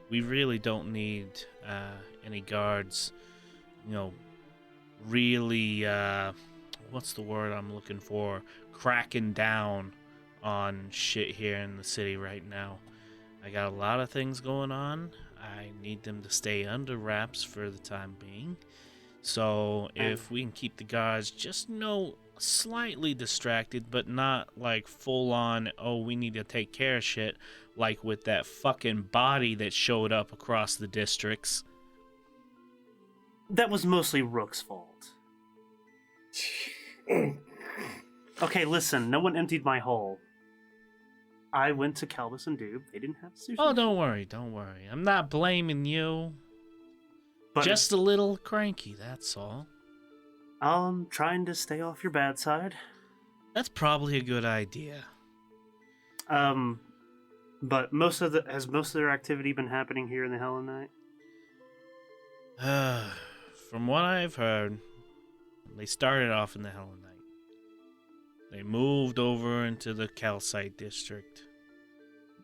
We really don't need any guards, really, what's the word I'm looking for? Cracking down on shit here in the city right now. I got a lot of things going on. I need them to stay under wraps for the time being. So if we can keep the guards just slightly distracted, but not like full on, oh, we need to take care of shit, like with that fucking body that showed up across the districts. That was mostly Rook's fault. Okay, listen, no one emptied my hole. I went to Kelbus and Doob. They didn't have sushi. Oh, don't worry. I'm not blaming you. But Just a little cranky, that's all. I'm trying to stay off your bad side. That's probably a good idea. But has most of their activity been happening here in the Hellenite? From what I've heard, they started off in the Hellenite. They moved over into the Calcite district.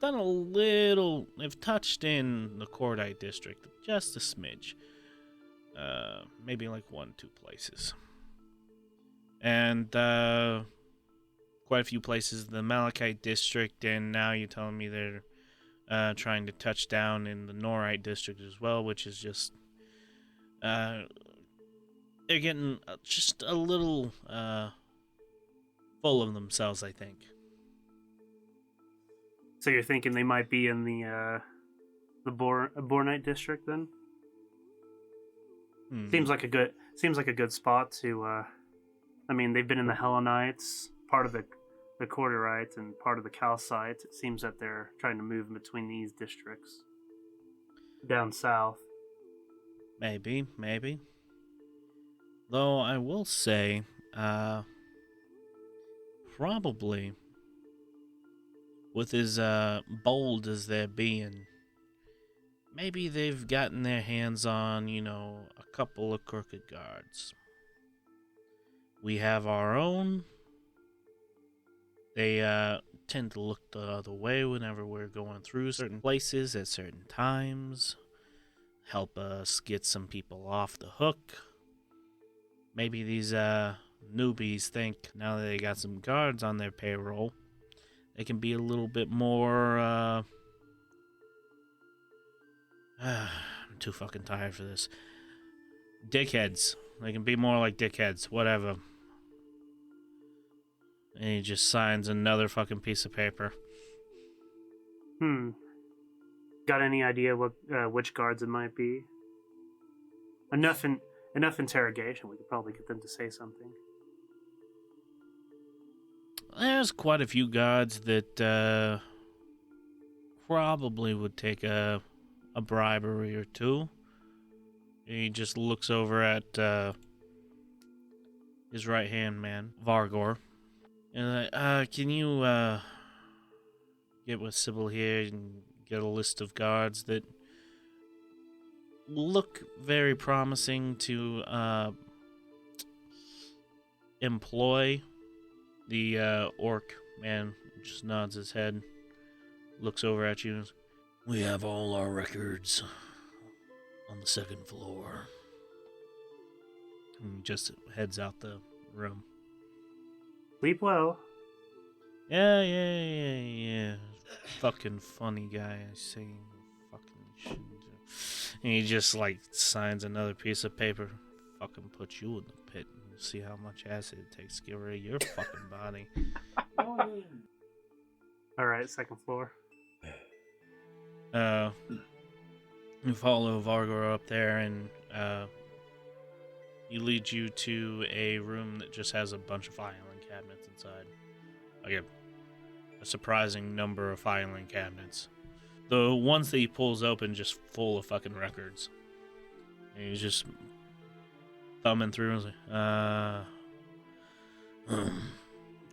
They've touched in the Cordite district, just a smidge. Maybe like 1-2 places. And quite a few places in the Malachite district, and now you're telling me they're trying to touch down in the Norite district as well, which is just they're getting just a little full of themselves, I think. So you're thinking they might be in the Bornite district then? Seems like a good spot to. I mean, they've been in the Hellenites, part of the Corderites, and part of the Calcites. It seems that they're trying to move in between these districts down south. Maybe. Though I will say, probably with as bold as they're being, maybe they've gotten their hands on, a couple of crooked guards. We have our own. They tend to look the other way whenever we're going through certain places at certain times. Help us get some people off the hook. Maybe these newbies think now that they got some guards on their payroll, they can be a little bit more I'm too fucking tired for this. Dickheads. They can be more like dickheads, whatever. And he just signs another fucking piece of paper. Got any idea which guards it might be? Enough interrogation, we could probably get them to say something. There's quite a few guards that probably would take a bribery or two. He just looks over at his right-hand man, Vargor. And can you get with Sybil here and get a list of guards that look very promising to employ. The orc man just nods his head, looks over at you. We have all our records on the second floor. And just heads out the room. Sleep well. Yeah. Fucking funny guy saying fucking shit. And he just like signs another piece of paper. Fucking put you in the pit and we'll see how much acid it takes to get rid of your fucking body. Alright, second floor. You follow Vargor up there and he leads you to a room that just has a bunch of filing cabinets inside. Like a surprising number of filing cabinets. The ones that he pulls open just full of fucking records. And he's just thumbing through and like,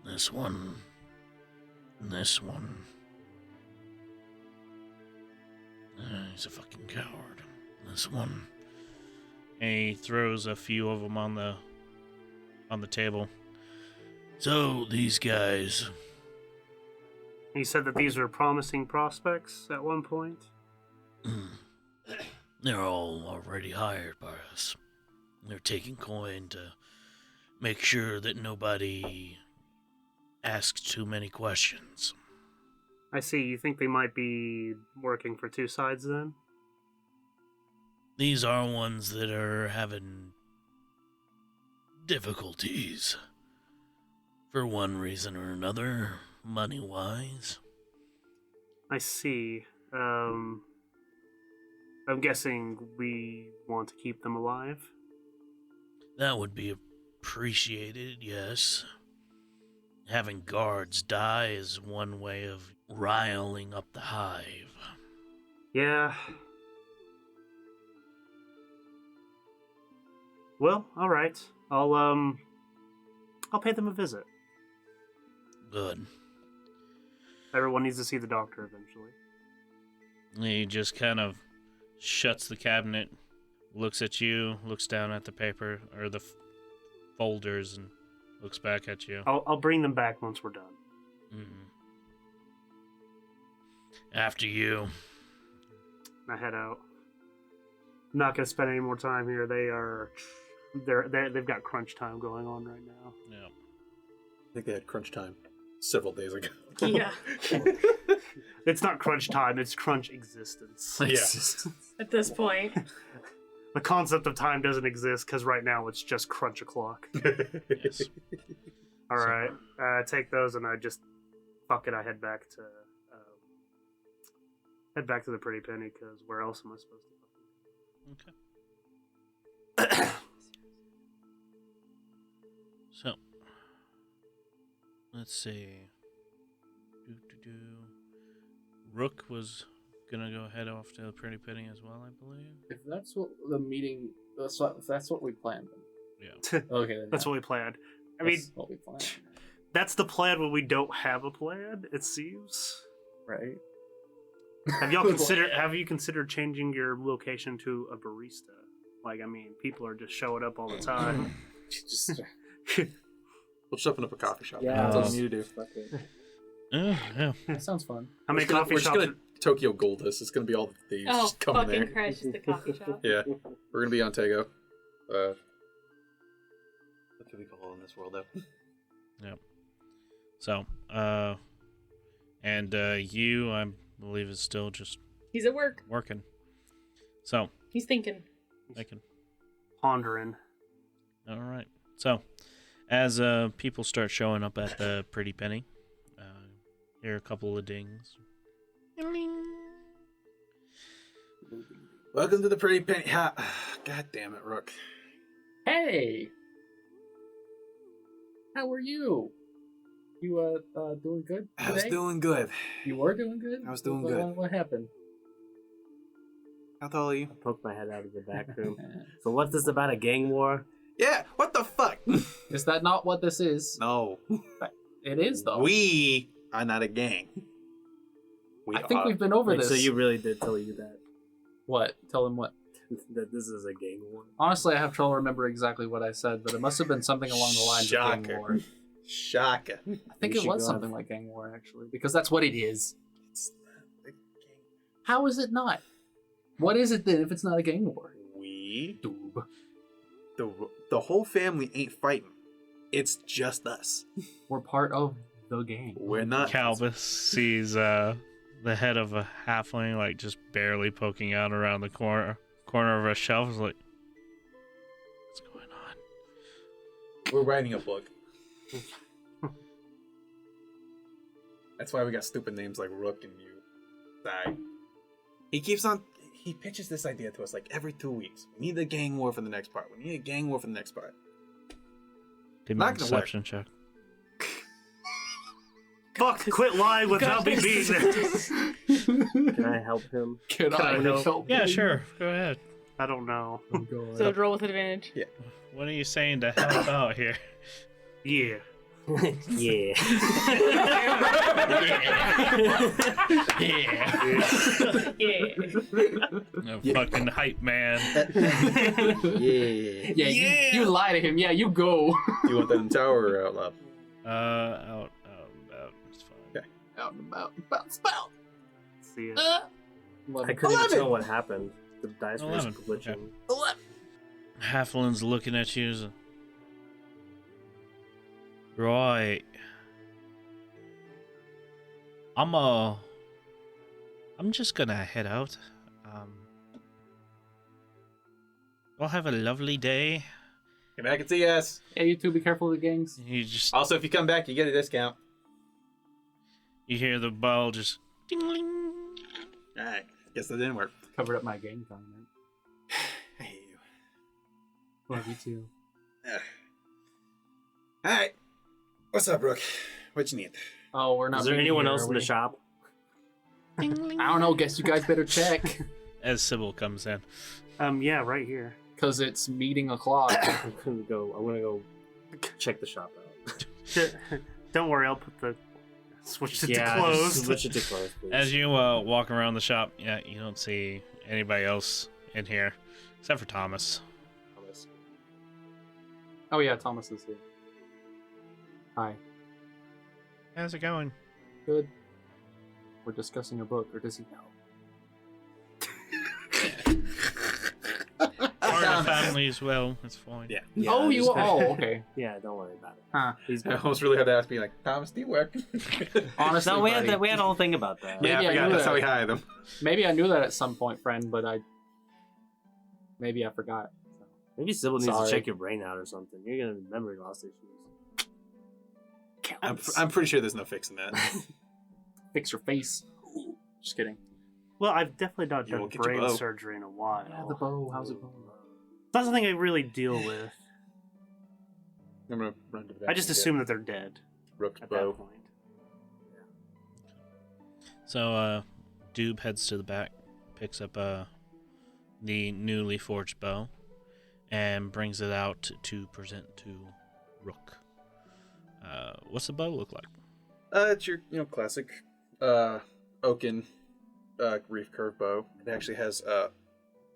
this one. He's a fucking coward. This one. And he throws a few of them on the table. So, these guys... He said that these are promising prospects at one point? They're all already hired by us. They're taking coin to make sure that nobody asks too many questions. I see. You think they might be working for two sides then? These are ones that are having difficulties. For one reason or another, money-wise. I see. I'm guessing we want to keep them alive? That would be appreciated, yes. Having guards die is one way of riling up the hive. Yeah. Well, alright. I'll pay them a visit. Good. Everyone needs to see the doctor eventually. He just kind of shuts the cabinet, looks at you, looks down at the paper, or the folders, and looks back at you. I'll bring them back once we're done. Mm-hmm. After you. I head out. I'm not gonna spend any more time here. They've got crunch time going on right now. Yeah. I think they had crunch time several days ago. Yeah. It's not crunch time, it's crunch existence. Yeah. At this point. The concept of time doesn't exist because right now it's just crunch o'clock. Yes. Alright. Take those and I just fuck it, I head back to the Pretty Penny because where else am I supposed to Okay. So, let's see. Rooke was gonna go head off to the Pretty Penny as well, I believe. If that's what the meeting, if that's what we planned. Yeah. Okay. Then That's what we planned. I mean, that's what we planned. that's the plan when we don't have a plan, it seems. Right. Have you considered changing your location to a barista? Like, I mean, people are just showing up all the time. Just We'll just open up a coffee shop. Yeah, That's that's all what you you do. Yeah. that sounds fun. How many We're coffee just shops? gonna Tokyo Gold this. It's gonna be all the thieves Oh, just coming fucking there. Christ, the coffee shop. Yeah, we're gonna be on Tego. That's what we call it in this world, though. Yep. So, and you, I believe, is still just He's at work. working. So, He's thinking. I can. Pondering. All right. So, as people start showing up at the Pretty Penny, hear a couple of dings. Welcome to the Pretty Penny. God damn it, Rooke. Hey, how are you? You doing good today? I was doing good. You were doing good. I was doing What- good. What happened? How tall are you? I poked my head out of the back room. So what's this about, a gang war? Yeah. What the fuck? Is that not what this is? No. It is though. We are not a gang. I think we've been over Wait, this. so you really did tell you that? What? Tell him what? that this is a gang war. Honestly, I have trouble remembering exactly what I said, but it must have been something along the lines of gang Shocker. war. Shaka. I think We it should was go something have- like gang war, actually, because that's what it is. How is it not? What is it then if it's not a gang war? We, Doob. the whole family ain't fighting. It's just us. We're part of the gang. We're not. Calvus sees the head of a halfling like just barely poking out around the corner of a shelf. Is like, what's going on? We're writing a book. That's why we got stupid names like Rooke and you. Die. He keeps on. He pitches this idea to us like every 2 weeks. We need a gang war for the next part. We need a gang war for the next part. Give me Not a gonna work. deception check. Fuck! Quit lying without me being there. Can I help him? Can I help? help? Yeah, sure. Go ahead. I don't know. So roll with advantage. What are you saying to help out here? Yeah. Yeah. Yeah. No fucking hype man. Yeah. Yeah, you lie to him. Yeah, you go. Do you want that in tower or out loud? Out. It's fine. Okay. Out and about, spout. See ya. I couldn't even 11. tell what happened. The dice were just 11, glitching. okay. Halfling's looking at you. As right. I'm just gonna head out. We'll have a lovely day. Come back and see us. Yeah, you two be careful of the gangs. You just Also, if you come back, you get a discount. you hear the bell just ding. Alright. Guess that didn't work. Covered up my gang comment. I hate you. Love you too. Alright. What's up, Brooke? What you need? Oh, we're not. Is there meeting anyone here, else are in the we? shop? I don't know. Guess you guys better check. As Sybil comes in. Yeah, right here. Because it's meeting o'clock. I'm gonna go check the shop out. Don't worry, I'll put the switch it to Just closed. switch it to closed, please. As you walk around the shop, yeah, you don't see anybody else in here except for Thomas. Thomas. Oh yeah, Thomas is here. Hi. How's it going? Good. We're discussing a book, or does he know? Part of the family as well. It's fine. Yeah. Yeah, oh, you just- all okay? Yeah, don't worry about it. Huh. He's I almost really had to ask me, like, Thomas, do you work? Honestly, No, we had buddy, we had a whole thing about that. Yeah, Maybe I I forgot. knew That's that. how we hired him. Maybe I knew that at some point, friend, but maybe I forgot. So. Maybe Sybil needs Sorry. to check your brain out or something. You're gonna have memory loss issues. I'm pretty sure there's no fixing that. Fix your face. Just kidding. Well, I've definitely not You done won't get your brain bow. surgery in a while. Yeah, the bow. How's it going? That's something I really deal with. I'm gonna run to the back. I just and get assume that they're dead Rook's at bow. that point. So, Doob heads to the back, picks up the newly forged bow, and brings it out to present to Rooke. What's the bow look like? It's your, classic, oaken, reef curve bow. It actually has a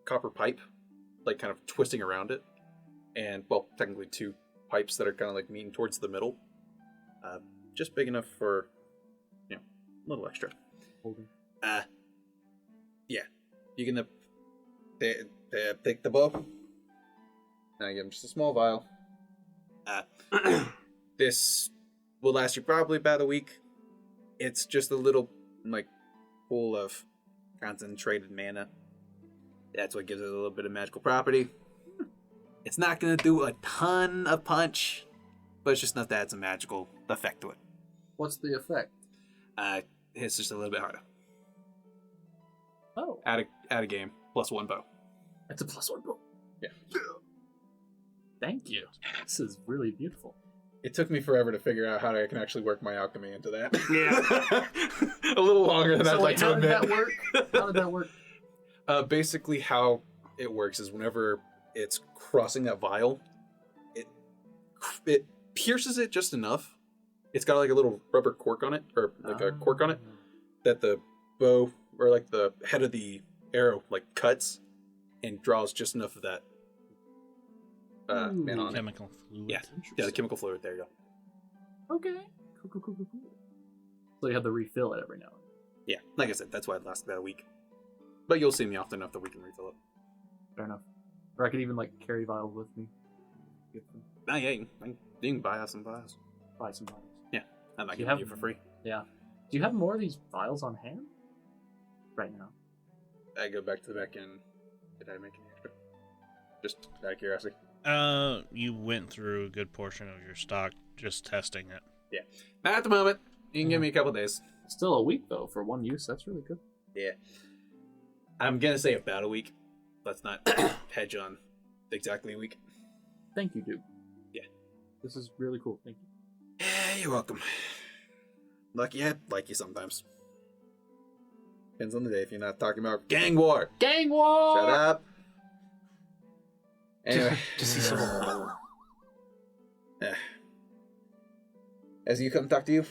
copper pipe, like kind of twisting around it, and well, technically two pipes that are kind of like meeting towards the middle. Just big enough for, a little extra. Yeah, you can take the bow. And I give him just a small vial. This will last you probably about a week. It's just a little, pool of concentrated mana. That's what gives it a little bit of magical property. It's not going to do a ton of punch, but it's just enough to add some magical effect to it. What's the effect? It's just a little bit harder. Oh, Add a game, +1 bow. it's a +1 bow. Yeah. Thank you. This is really beautiful. It took me forever to figure out how I can actually work my alchemy into that. Yeah. A little longer than I'd like to how did admit. that work? How did that work? Basically, how it works is whenever it's crossing that vial, it pierces it just enough. It's got like a little rubber cork on it, or like a cork on it, that the bow or like the head of the arrow like cuts, and draws just enough of that mana on it. Chemical fluid. Yeah, the chemical fluid. There you go. Okay. Cool. So you have to refill it every now and then. Yeah, like I said, that's why it lasts about a week. But you'll see me often enough that we can refill it. Fair enough. Or I could even like carry vials with me. Get them. Yeah, you can buy us some vials. Buy some vials. Yeah, I'm not Do you giving have- you for free. Yeah. Do you have more of these vials on hand? Right now. I go back to the back end. Did I make any extra? Just out of curiosity. You went through a good portion of your stock just testing it. Yeah. Not at the moment. You can give me a couple days. Still a week though for one use. That's really good. Yeah. I'm gonna say about a week. Let's not hedge on exactly a week. Thank you, dude. Yeah. This is really cool. Thank you. Yeah, you're welcome. Lucky I like you sometimes. Depends on the day if you're not talking about gang war. Gang war! Shut up. Anyway. Just see some. Has you come talk to you?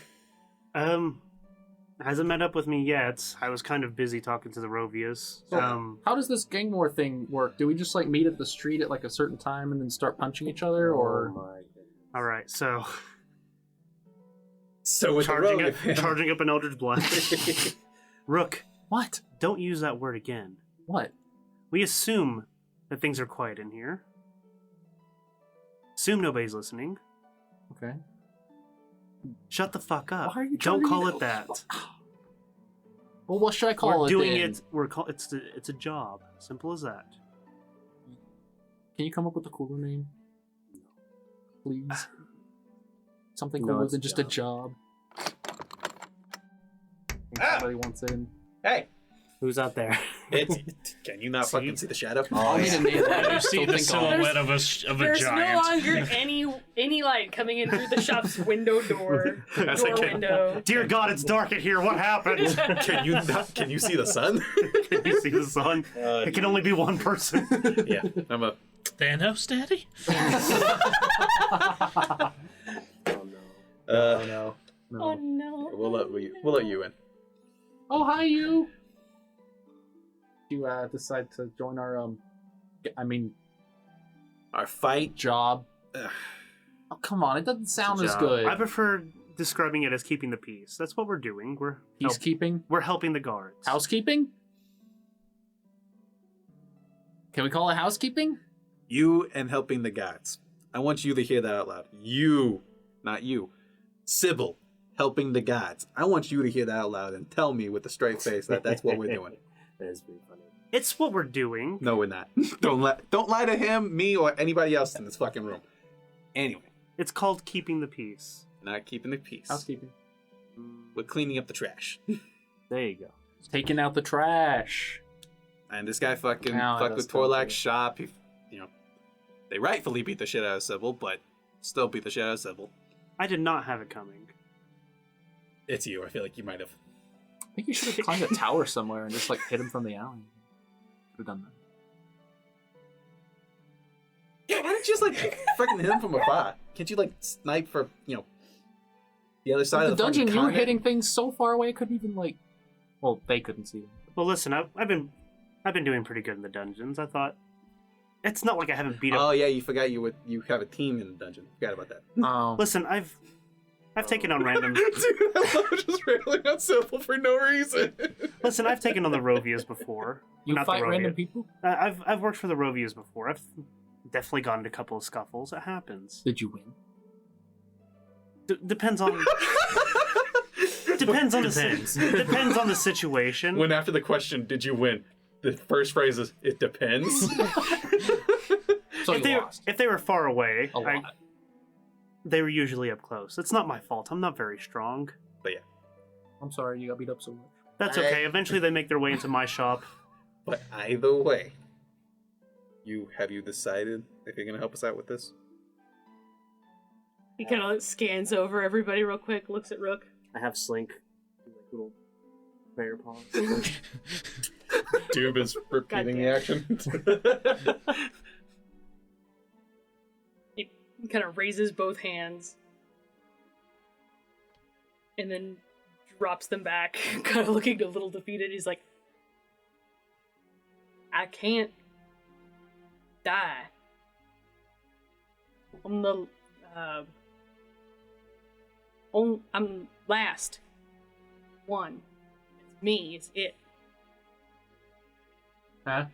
Hasn't met up with me yet. I was kind of busy talking to the Rovias. How does this gang war thing work? Do we just like meet at the street at like a certain time and then start punching each other, or? Oh my goodness. All right, so With charging up an Eldritch Blast. Rooke, What? don't use that word again. What? We assume that things are quiet in here. Assume nobody's listening. Okay. Shut the fuck up. Why are you Don't trying to call go- it that. Well, what should I call We're it? doing then? it. It's a job. Simple as that. Can you come up with a cooler name? Please. Something No, cooler it's than a just a job. Somebody wants in. Hey! Who's out there? Can you not fucking see the shadow? I'll need a name. You see the silhouette of a There's giant. no longer any light coming in through the shop's window door. That's Door okay. window. Dear God, it's dark in here. What happened? Can you see the sun? Can you see the sun? It can only be one person. Yeah, I'm a. Thanos, Daddy? Oh no. No. Oh no. We'll let you in. Oh, hi, you. You decide to join our Our fight. job. Ugh. Oh, come on, it doesn't sound as Job. good. I prefer describing it as keeping the peace. That's what we're doing. Peacekeeping, We're helping the guards. housekeeping. Can we call it housekeeping? You and helping the gods. I want you to hear that out loud. You, not you. Sybil, helping the gods. I want you to hear that out loud and tell me with a straight face that that's what we're doing. That is pretty funny. It's what we're doing. No, we're not. Don't lie to him, me, or anybody else in this fucking room. Anyway, It's called keeping the peace. not keeping the peace. Housekeeping. We're cleaning up the trash. There you go. Taking out the trash. And this guy fucking Now fucked that with sounds Torlak's good. shop. They rightfully beat the shit out of Sybil, but still beat the shit out of Sybil. I did not have it coming. It's you. I feel like you might have. I think you should have climbed a tower somewhere and just like hit him from the alley. Could have done that. Yeah, why don't you just like freaking hit him from afar? Can't you like snipe for the other side the of the dungeon, fucking you were continent? hitting things so far away, I couldn't even like. Well, they couldn't see them. Well, listen, I've been doing pretty good in the dungeons. I thought it's not like I haven't beat up. Oh yeah, you forgot you have a team in the dungeon. Forgot about that. Oh, Listen, I've taken on random. Dude, I love just railing on Sybil for no reason. Listen, I've taken on the Rovias before. you Not the fight random Rovia. people? I've worked for the Rovias before. I've definitely gotten into a couple of scuffles. It happens. Did you win? Depends on depends on depends on the situation. When after the question, did you win? The first phrase is, it depends. So if you they lost. if they were far away, A lot. they were usually up close. It's not my fault. I'm not very strong. But yeah. I'm sorry you got beat up so much. That's okay. Eventually, they make their way into my shop. But either way, have you decided if you're gonna help us out with this? He kind of scans over everybody real quick, looks at Rooke. I have Slink. Like little prayer paws. Doob is repeating the action. He kind of raises both hands and then drops them back, kind of looking a little defeated. He's like, I can't die, I'm I'm last one. It's me. It's it. Huh?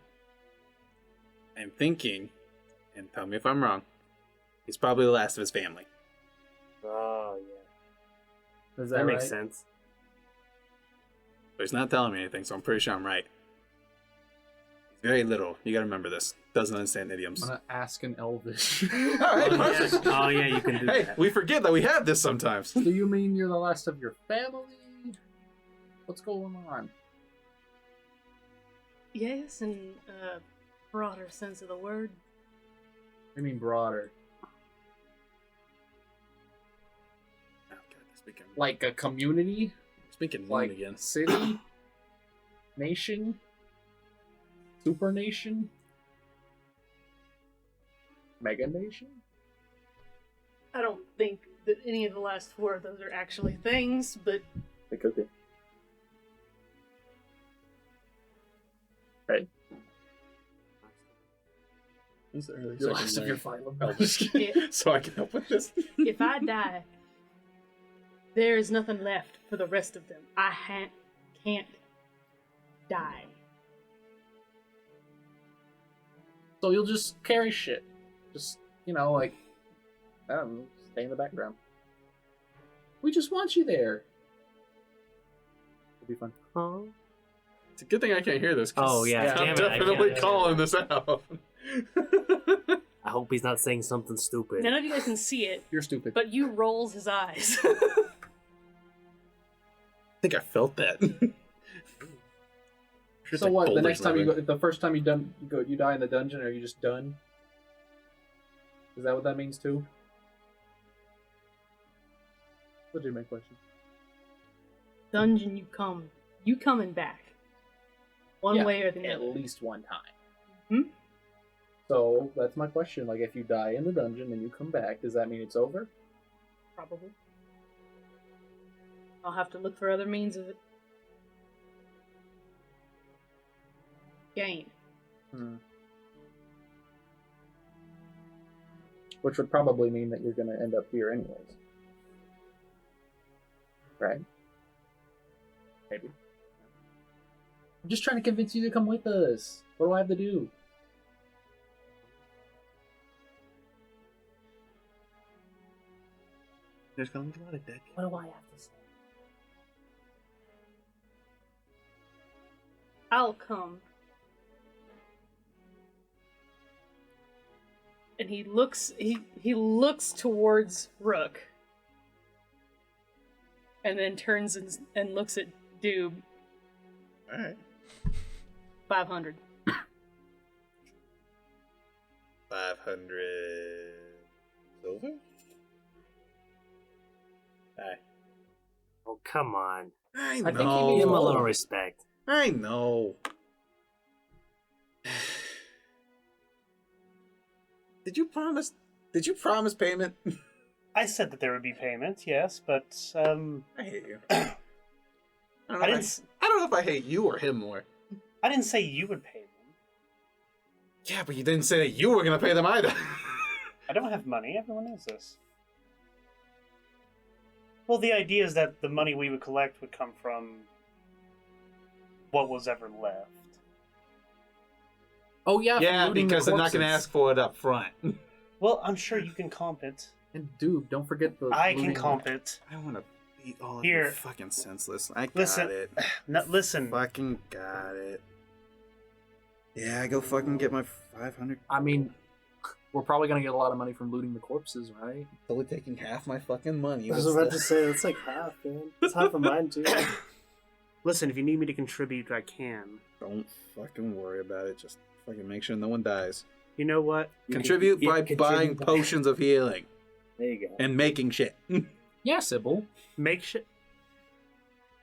I'm thinking, and tell me if I'm wrong, he's probably the last of his family. Oh, yeah. Is That makes right? sense. But he's not telling me anything, so I'm pretty sure I'm right. He's very little. You gotta remember this. Doesn't understand idioms. I'm gonna ask an Elvish. Alright, perfect. Oh, yeah, you can do Hey, that. we forget that we have this sometimes. Do you mean you're the last of your family? What's going on? Yes, in a broader sense of the word. I mean broader. Oh, God, speaking, Like a community? speaking Like moon again. city? Nation? Super nation? Mega nation? I don't think that any of the last four of those are actually things, but It could be. Right? Who's the early You're last of your phylum. So I can help with this. if I die, there is nothing left for the rest of them. I can't die. So you'll just carry shit. Just, you know, like, I don't know, stay in the background. We just want you there. It'll be fun. Oh. It's a good thing I can't hear this. 'Cause Oh, yeah. I'm Damn it, I definitely can't. calling this out. I hope he's not saying something stupid. None of you guys can see it, You're stupid. but you rolls his eyes. I think I felt that. Sure, So it's like what? The boulders next time you rubbing. go, the first time you die in the dungeon, are you just done? Is that what that means too? What did my question? Dungeon, you coming back, one Yeah, way or the At other. least one time. Hmm? So that's my question. Like, if you die in the dungeon and you come back, does that mean it's over? Probably. I'll have to look for other means of gain. Which would probably mean that you're going to end up here anyways. Right? Maybe. I'm just trying to convince you to come with us. What do I have to do? There's gonna be a lot of deck. What do I have to say? I'll come. And he looks towards Rooke. And then turns and looks at Doob. Alright. 500. 500 silver? Aye. Oh, come on. I think he know. Give him a little respect. I know. Did you promise payment? I said that there would be payment, yes, but I hate you. I don't know if I hate you or him more. I didn't say you would pay them. Yeah, but you didn't say that you were gonna pay them either. I don't have money. Everyone knows this. Well, the idea is that the money we would collect would come from what was ever left. Oh yeah, Yeah, looting because the they're not gonna corpses. ask for it up front. Well, I'm sure you can comp it. And dude, don't forget the. I can looting- comp it. I want to beat all of Here. you fucking senseless. I got Listen. it. No, listen. Fucking got it. Yeah, go fucking get my 500. I mean, we're probably gonna get a lot of money from looting the corpses, right? Totally taking half my fucking money. I was about to say, that's like half, man. It's half of mine, too. Listen, if you need me to contribute, I can. Don't fucking worry about it. Just fucking make sure no one dies. You know what? Contribute by buying potions of healing There you go. and making shit. Yeah, Sybil. Make shit.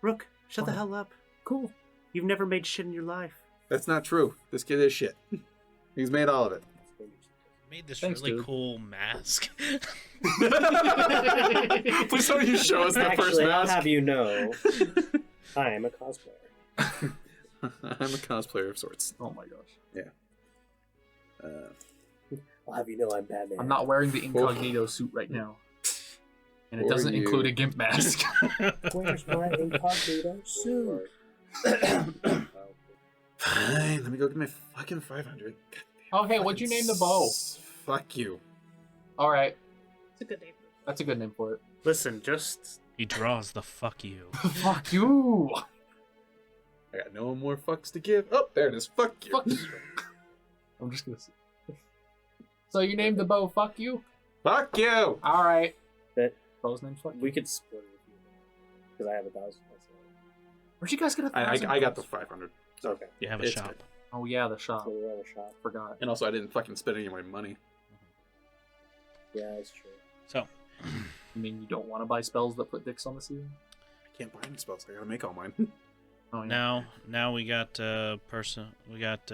Rook, shut the What? hell up. Cool. You've never made shit in your life. That's not true. This kid is shit. He's made all of it. Made this Thanks, really dude. cool mask. Please don't you show us the first Actually, I'll mask. have you know, I am a cosplayer. I'm a cosplayer of sorts. Oh my gosh. Yeah. I'll have you know I'm Batman. I'm not wearing the incognito suit right now. And it Who are doesn't include a you? gimp mask. Where's my incognito suit? Fine, let me go get my fucking 500. Okay, what'd you name the bow? Fuck you. Alright, It's a good name. that's a good name for it. Listen, just He draws the fuck you. Fuck you! I got no more fucks to give. Oh, there it is. Fuck you. Fuck you. I'm just gonna say. So you named the bow Fuck You? Fuck you. Alright. That Bow's name's Fuck You. we could split it with you because I have 1,000 myself. Where'd you guys get 1,000? I got the 500. Okay. You have a It's shop. good. Oh yeah, the shop. So we're on a shop. Forgot. And also, I didn't fucking spend any of my money. Yeah, that's true. So, You mean you don't want to buy spells that put dicks on the ceiling? I can't buy any spells. I gotta make all mine. Oh yeah. now we got we got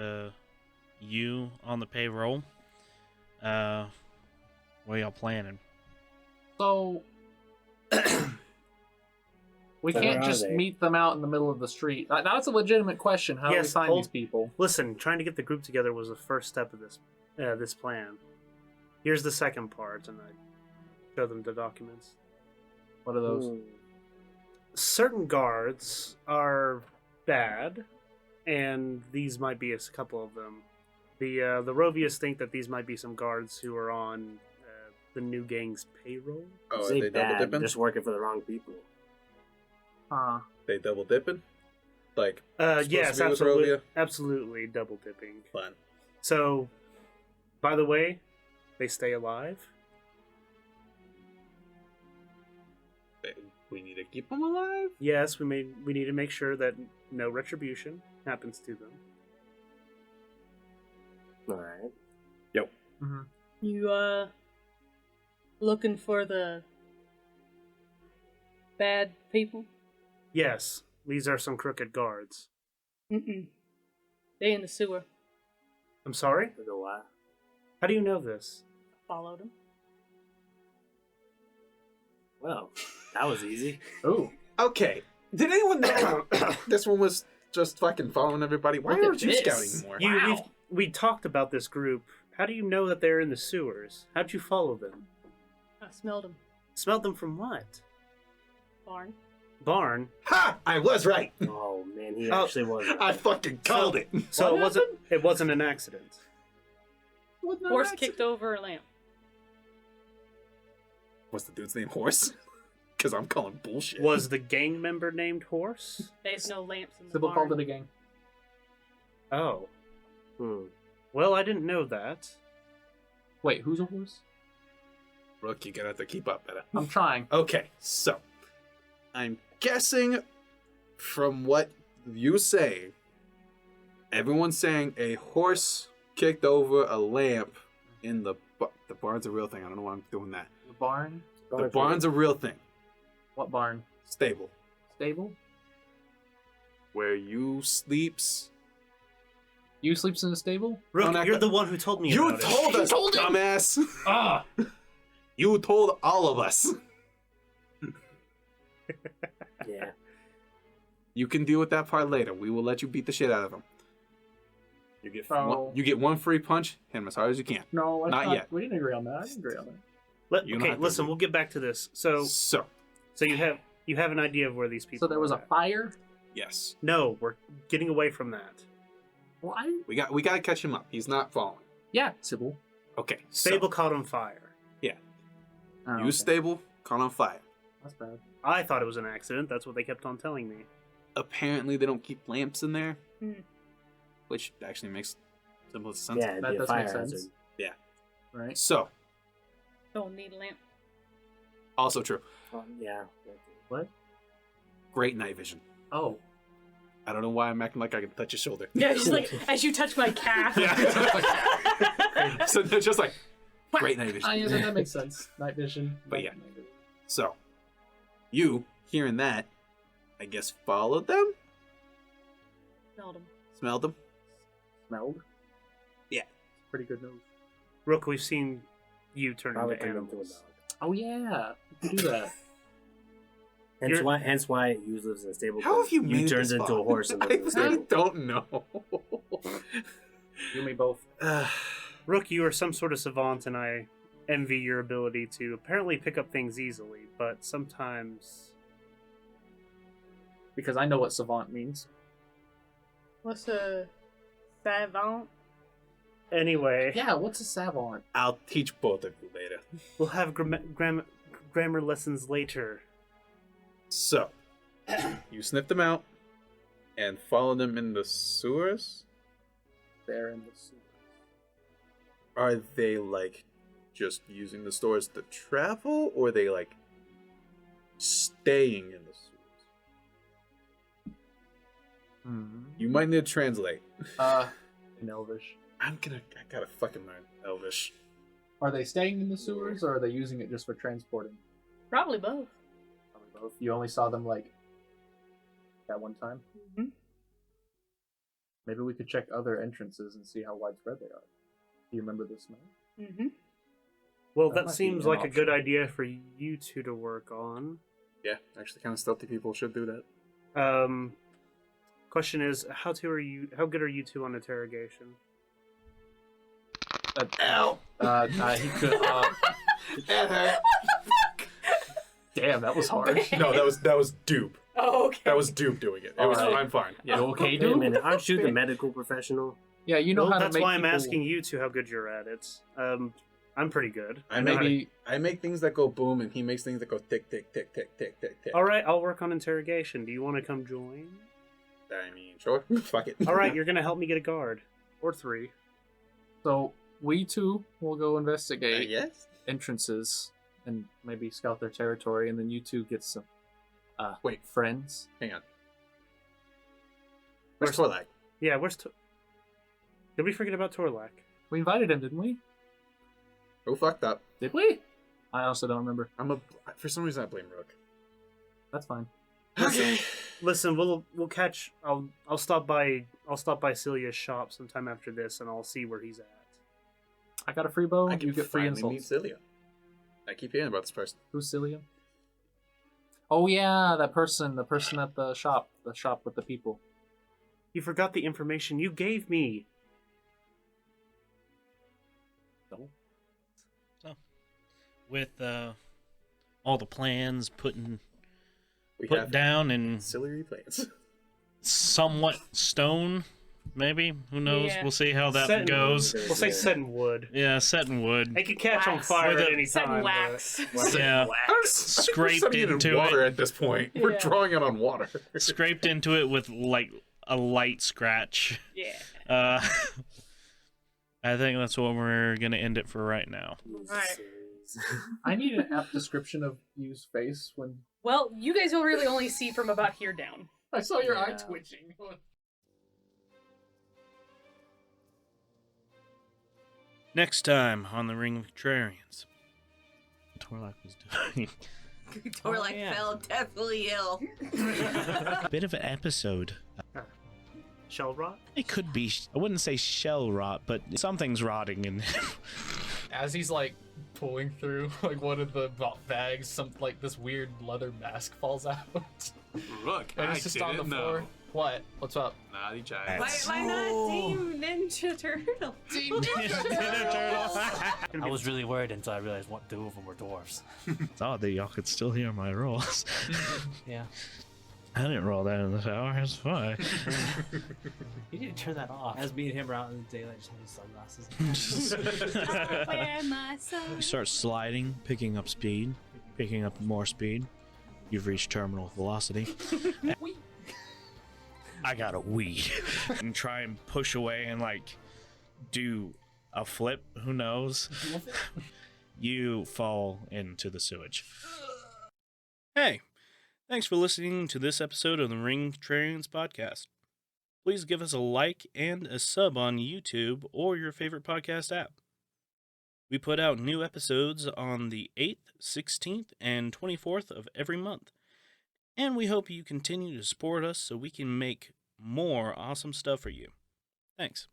you on the payroll. What are y'all planning? So we So can't where are just they? meet them out in the middle of the street. That's a legitimate question. How do we Yes, find hold- these people? listen. Trying to get the group together was the first step of this plan. Here's the second part, and I show them the documents. What are those? Hmm. Certain guards are bad, and these might be a couple of them. The Rovius think that these might be some guards who are on the new gang's payroll. Oh, are Say they double bad, dipping? just working for the wrong people. They double dipping? Like, Yes, to be with absolutely, Rovia? absolutely double dipping. fun. So, by the way, they stay alive. We need to keep them alive? Yes, we need to make sure that no retribution happens to them. All right. Mm-hmm. You looking for the bad people? Yes, these are some crooked guards. Mm-mm. They in the sewer. I'm sorry? I don't know why. How do you know this? Followed them. Well, that was easy. Ooh. Okay. Did anyone know this one was just fucking following everybody? Why Look at aren't you this. scouting more? We talked about this group. How do you know that they're in the sewers? How'd you follow them? I smelled them. Smelled them from what? Barn. Barn. Ha! I was right. Oh man, he Oh, actually was. I fucking called it. So What it wasn't an accident. Horse kicked over a lamp. What's the dude's name? Horse? Because I'm calling bullshit. Was the gang member named Horse? There's no lamps in the Sybil barn. called it a gang. Oh. Hmm. Well, I didn't know that. Wait, who's a horse? Rooke, you're gonna have to keep up better. I'm trying. Okay, so I'm guessing from what you say, everyone's saying a horse kicked over a lamp in the barn's a real thing. I don't know why I'm doing that. The barn? The barn's a real thing. What barn? Stable. Stable? Where you sleeps. You sleeps in a stable? Rook, Don't act you're like- the one who told me You about told it. us, dumbass. Ah! You told all of us. Yeah. You can deal with that part later. We will let you beat the shit out of him. Oh. You get one free punch. Hit him as hard as you can. No, that's Not yet. We didn't agree on that. I didn't agree on that. Let, You don't okay, have to listen, do- we'll get back to this. So you have an idea of where these people So there was are a at. fire? yes, No, we're getting away from that. Well, I didn't... we got to catch him up. He's not following. Yeah, Sybil. Okay, Stable caught on fire. Oh, you okay. stable, caught on fire. That's bad. I thought it was an accident. That's what they kept on telling me. Apparently, they don't keep lamps in there, Hmm. which actually makes simple sense. Yeah, it'd That be a does fire make sense. hazard. Right? So, Don't need a lamp. also true. Yeah. What? Great night vision. Oh. I don't know why I'm acting like I can touch your shoulder. Yeah, just like as you touch my calf. So they're just like great night vision. Yeah, that makes sense. Night vision. But yeah. So, you hearing that, I guess followed them, Smelled them. smelled them. Smelled? Yeah. Pretty good nose. Rook, we've seen you turn Probably into turned into a animals. dog. Oh, yeah. You can do that. Hence why Hughes lives in a stable. How have you made it turns this into far? a horse and lives in a I stable. don't know. You and me both. Rooke, you are some sort of savant, and I envy your ability to apparently pick up things easily, but sometimes... Because I know what savant means. What's a savant? Anyway, Yeah, what's a savant? I'll teach both of you later. we'll have grammar lessons later. So, you sniff them out and follow them in the sewers? They're in the sewers. Are they, like, just using the stores to travel, or are they, like, staying in the sewers? You might need to translate. In Elvish. I gotta fucking learn Elvish. Are they staying in the sewers, or are they using it just for transporting? Probably both. Probably both. You only saw them, like, that one time? Mm-hmm. Maybe we could check other entrances and see how widespread they are. Do you remember this man? Mm-hmm. Well, That that might be seems an like a good option. idea for you two to work on. Yeah, actually, kind of stealthy people should do that. Question is, how good are you two on interrogation? He could. That hurt. Damn, that was hard. No, that was Dupe. Oh, okay. That was Dupe doing it. It was Alright. I'm fine. You okay, Wait a dude? minute, aren't you the medical professional? Yeah, you know Well, how to that's make why I'm people... asking you two how good you're at it. I'm pretty good. I know how to- Maybe I make things that go boom, and he makes things that go tick, tick, tick, tick, tick, tick, tick. All right, I'll work on interrogation. Do you want to come join? I mean, sure. Fuck it. All right, you're gonna help me get a guard or three. so. We two will go investigate Yes? entrances and maybe scout their territory, and then you two get some Wait. friends. Hang on. Where's Torlag? Yeah, did we forget about Torlak? We invited him, didn't we? Who fucked up? Did we? I also don't remember. For some reason I blame Rooke. That's fine. Okay. Listen, we'll catch. I'll stop by Celia's shop sometime after this, and I'll see where he's at. I got a free bow. I can You get free finally meet insults. Celia. I keep hearing about this person. Who's Cilia? Oh yeah, that person. The person at the shop. The shop with the people. You forgot the information you gave me. With all the plans put We put have down and ancillary plans. somewhat stone, maybe. Who knows? Yeah. We'll see how that Set in- goes. We'll say set in wood. Yeah, set in wood. It can catch on Wax. fire With at a- any Set time. in but- wax. Yeah, We're scraped setting it in into water it. at this point. We're Yeah. drawing it on water. Scraped into it with like a light scratch. Yeah. I think that's what we're gonna end it for right now. Right. I need an apt description of you's face when Well, you guys will really only see from about here down. I saw your eye Yeah. twitching. Next time on the Ring of Contrarians. Torlak was doing Torlak fell deathly ill. a bit of an episode. Shell rot? It could be, I wouldn't say shell rot, but something's rotting in him. As he's like pulling through like one of the bags, some like this weird leather mask falls out. Look, And I it's just on the didn't floor. know. What? What's up? Naughty child. Why not Team Ninja Turtle? I was really worried until I realized what two of them were dwarves. It's odd that y'all could still hear my rolls. Yeah. I didn't roll that in the tower, it's fine. You need to turn that off. As me and him are out in the daylight, just having sunglasses. I wear my You start sliding, picking up speed, picking up more speed. You've reached terminal velocity. I got a wee. And try and push away and like do a flip, who knows? You fall into the sewage. Hey, thanks for listening to this episode of the Ring Contrarians podcast. Please give us a like and a sub on YouTube or your favorite podcast app. We put out new episodes on the 8th, 16th, and 24th of every month. And we hope you continue to support us so we can make more awesome stuff for you. Thanks.